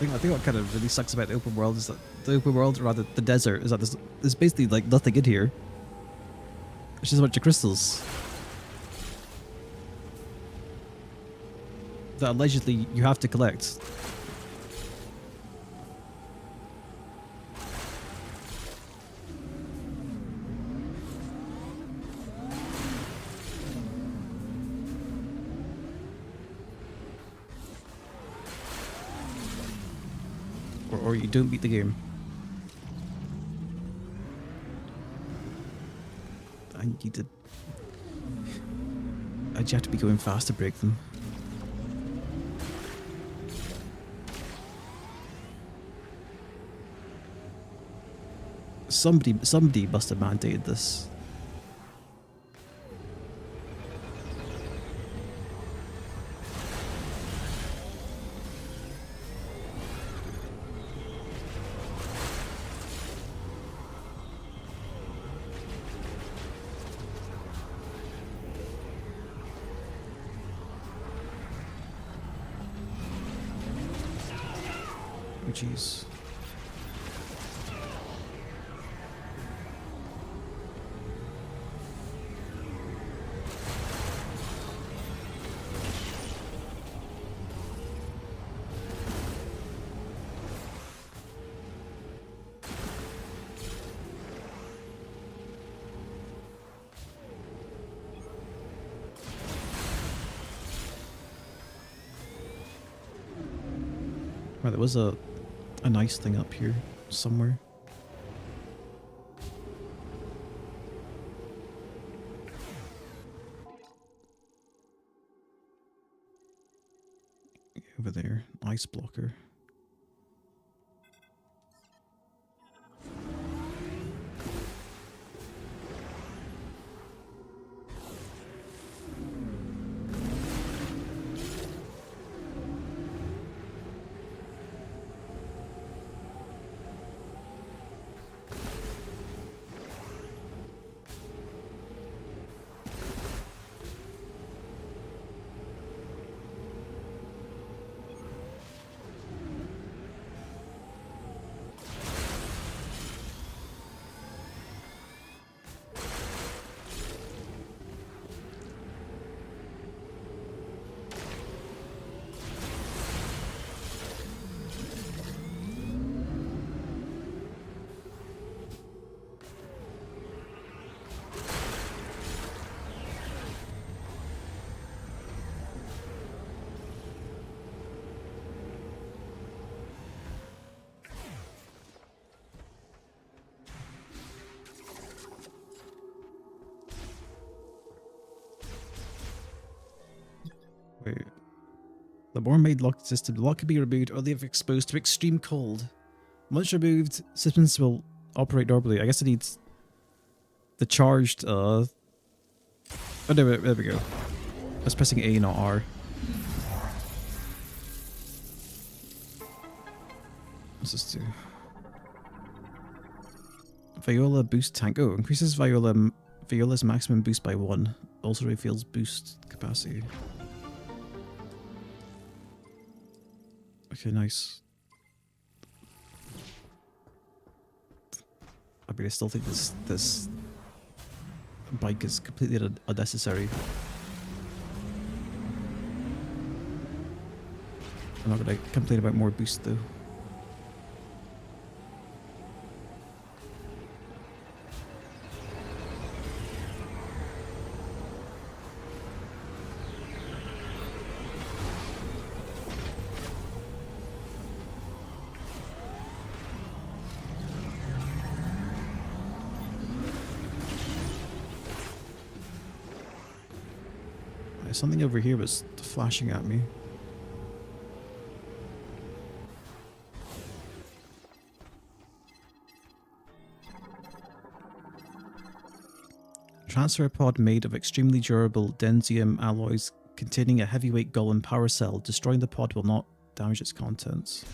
[SPEAKER 1] I think what kind of really sucks about the open world is that the open world, or rather the desert, is that there's basically like nothing in here. It's just a bunch of crystals that allegedly you have to collect. Or you don't beat the game. I need to... I just have to be going fast to break them. Somebody must have mandated this. Oh, jeez. Right, there was a nice thing up here somewhere. Over there, ice blocker. Wait. The Born-made lock system. The lock can be removed only if exposed to extreme cold. Once removed, systems will operate normally. I guess it needs the charged, Oh, no, there we go. I was pressing A, not R. What's this do? Viola boost tank. Oh, increases Viola's maximum boost by 1. Also refills boost capacity. Okay, nice. I mean, I still think this bike is completely unnecessary. I'm not going to complain about more boost though. There's something over here that's flashing at me. Transfer pod made of extremely durable densium alloys containing a heavyweight golem power cell. Destroying the pod will not damage its contents.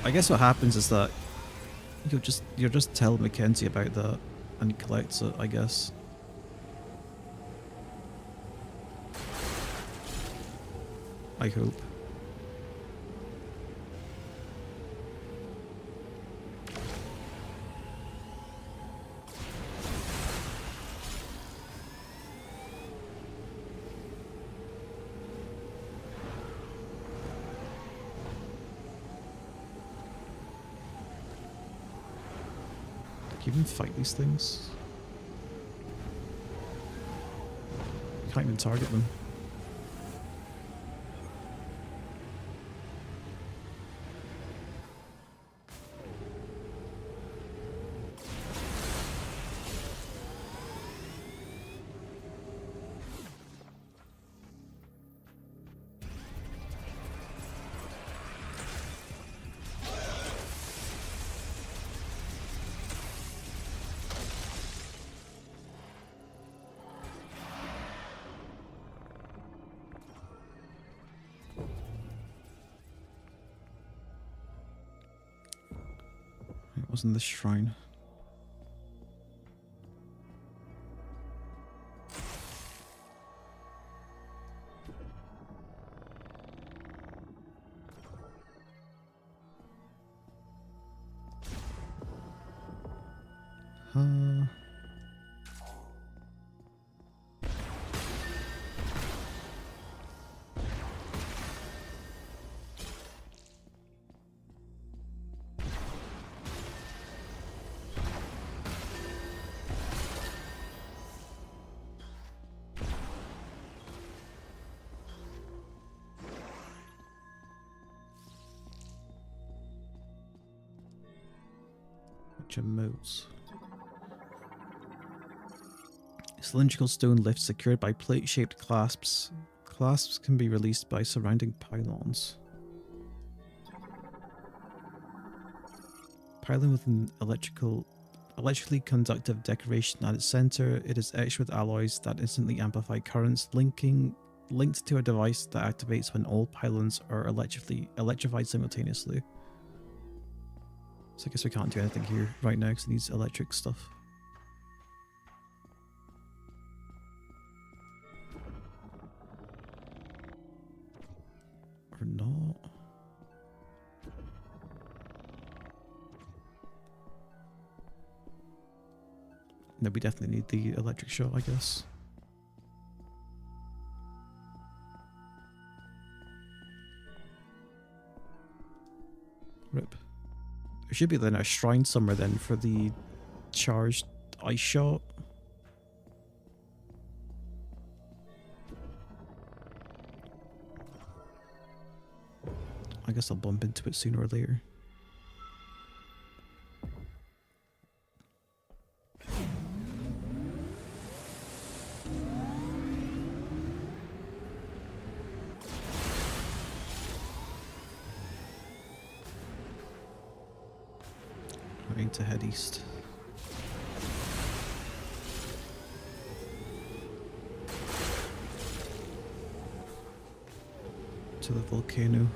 [SPEAKER 1] I guess what happens is that you'll just tell Mackenzie about that and he collects it, I guess. I hope. Can you even fight these things? You can't even target them. It wasn't this shrine. Modes. Cylindrical stone lift secured by plate-shaped clasps. Clasps can be released by surrounding pylons. Pylon with an electrically conductive decoration at its center. It is etched with alloys that instantly amplify currents, linked to a device that activates when all pylons are electrified simultaneously. So I guess we can't do anything here right now because it needs electric stuff. Or not. No, we definitely need the electric shot, I guess. Rip. There should be then a shrine somewhere then for the charged ice shot. I guess I'll bump into it sooner or later. I need to head east. To the volcano.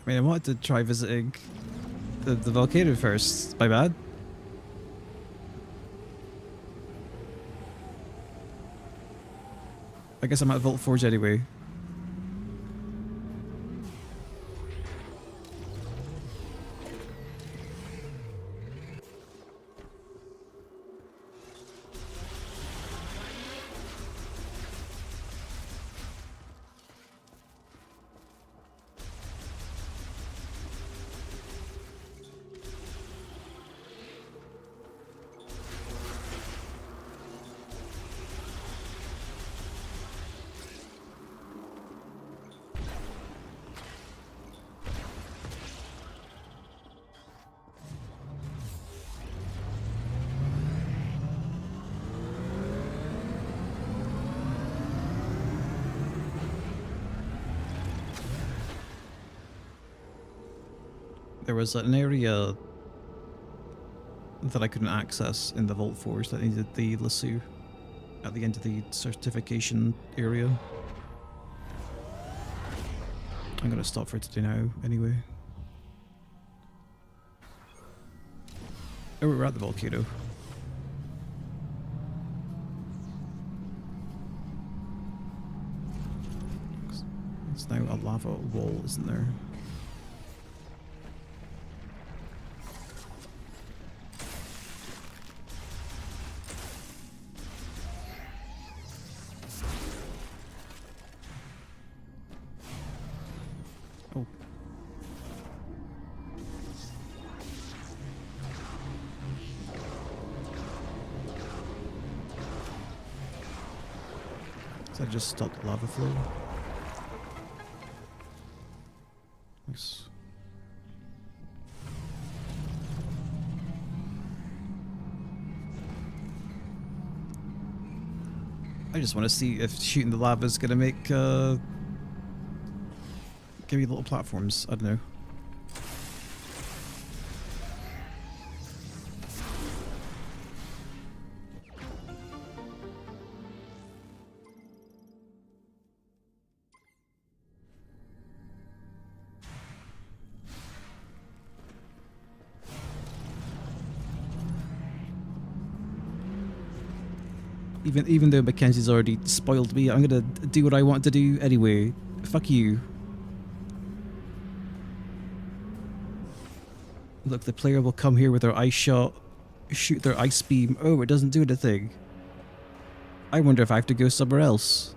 [SPEAKER 1] I mean, I wanted to try visiting the volcano first. My bad. I guess I'm at Vault Forge anyway. There was an area that I couldn't access in the Vault Forge that needed the lasso at the end of the certification area. I'm gonna stop for today now, anyway. Oh, we're at the volcano. It's now a lava wall, isn't there? Oh. So I just stopped the lava flow. Nice. I just want to see if shooting the lava is going to make, give me little platforms. I don't know. Even though Mackenzie's already spoiled me, I'm gonna do what I want to do anyway. Fuck you. Look, the player will come here with their ice shot, shoot their ice beam. Oh, it doesn't do anything. I wonder if I have to go somewhere else.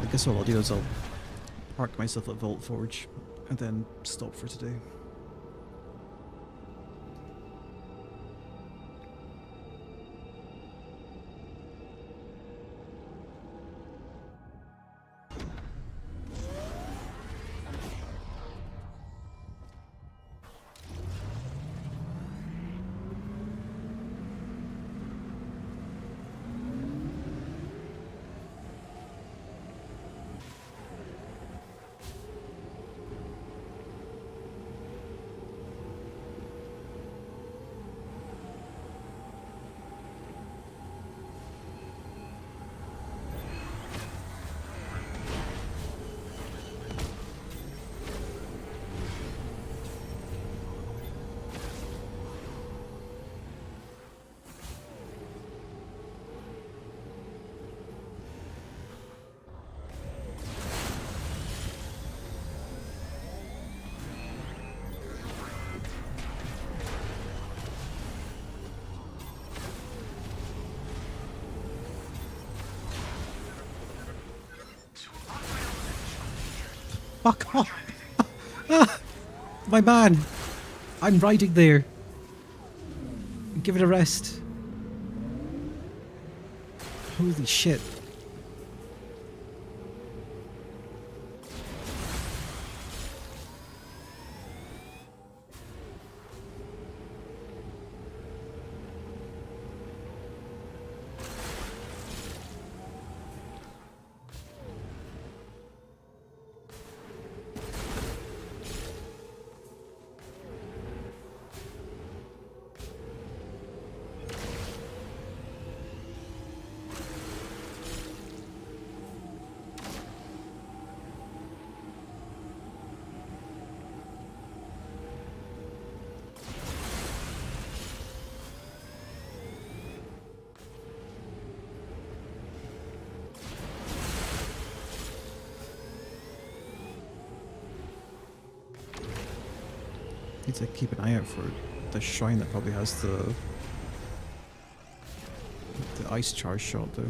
[SPEAKER 1] I guess what I'll do is I'll park myself at Vault Forge and then stop for today. Fuck off! My man! I'm riding there. Give it a rest. Holy shit. Need to keep an eye out for the shrine that probably has the ice charge shot though.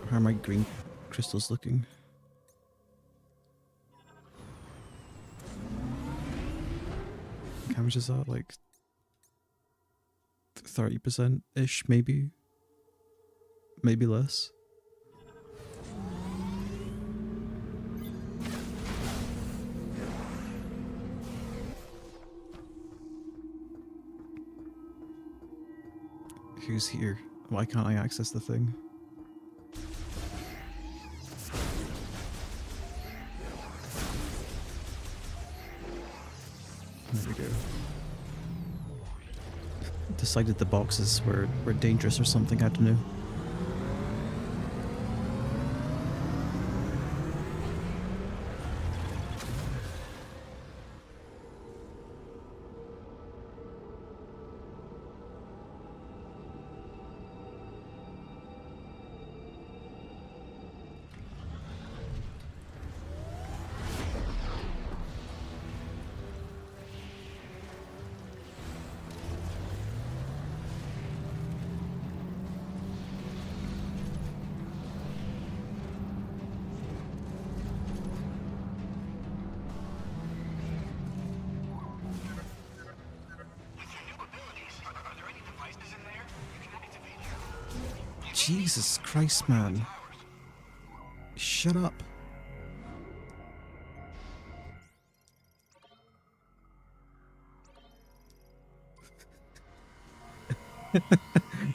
[SPEAKER 1] How are my green crystals looking? How much is that? Like 30%-ish, maybe? Maybe less. Who's here? Why can't I access the thing? There we go. Decided the boxes were dangerous or something, I don't know. Jesus Christ, man. Shut up.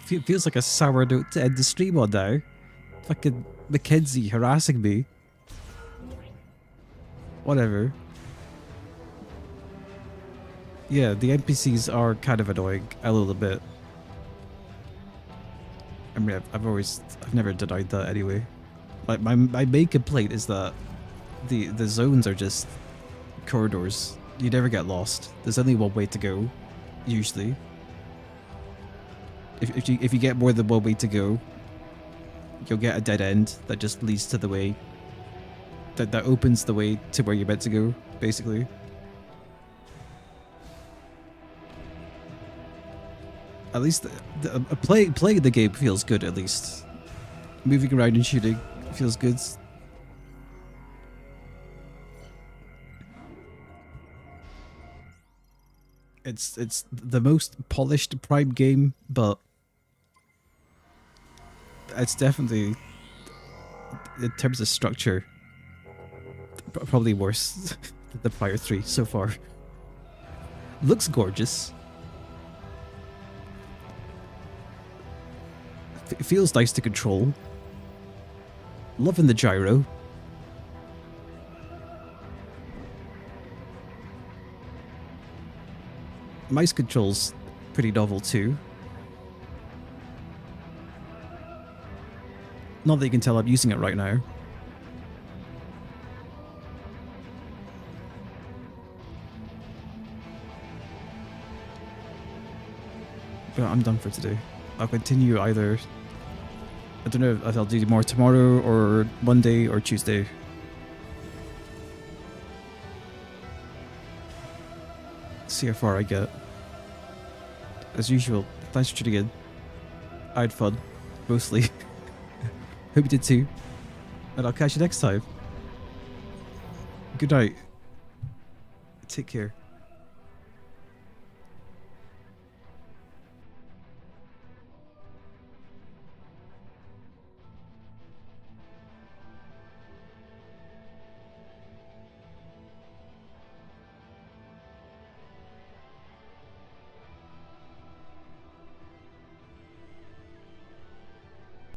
[SPEAKER 1] Feels like a sour note to end the stream on now. Fucking Mackenzie harassing me. Whatever. Yeah, the NPCs are kind of annoying a little bit. I mean, I've never denied that anyway. Like my main complaint is that the zones are just corridors. You never get lost. There's only one way to go, usually. If you get more than one way to go, you'll get a dead end that just leads to the way that opens the way to where you're meant to go, basically. At least playing the game feels good, at least. Moving around and shooting feels good. It's the most polished Prime game, but it's definitely, in terms of structure, probably worse than the prior three so far. Looks gorgeous. It feels nice to control. Loving the gyro. Mouse controls pretty novel too. Not that you can tell I'm using it right now. But I'm done for today. I'll continue either, I don't know if I'll do more tomorrow or Monday or Tuesday. See how far I get. As usual, thanks for tuning in. I had fun. mostly. Hope you did too. And I'll catch you next time. Good night. Take care.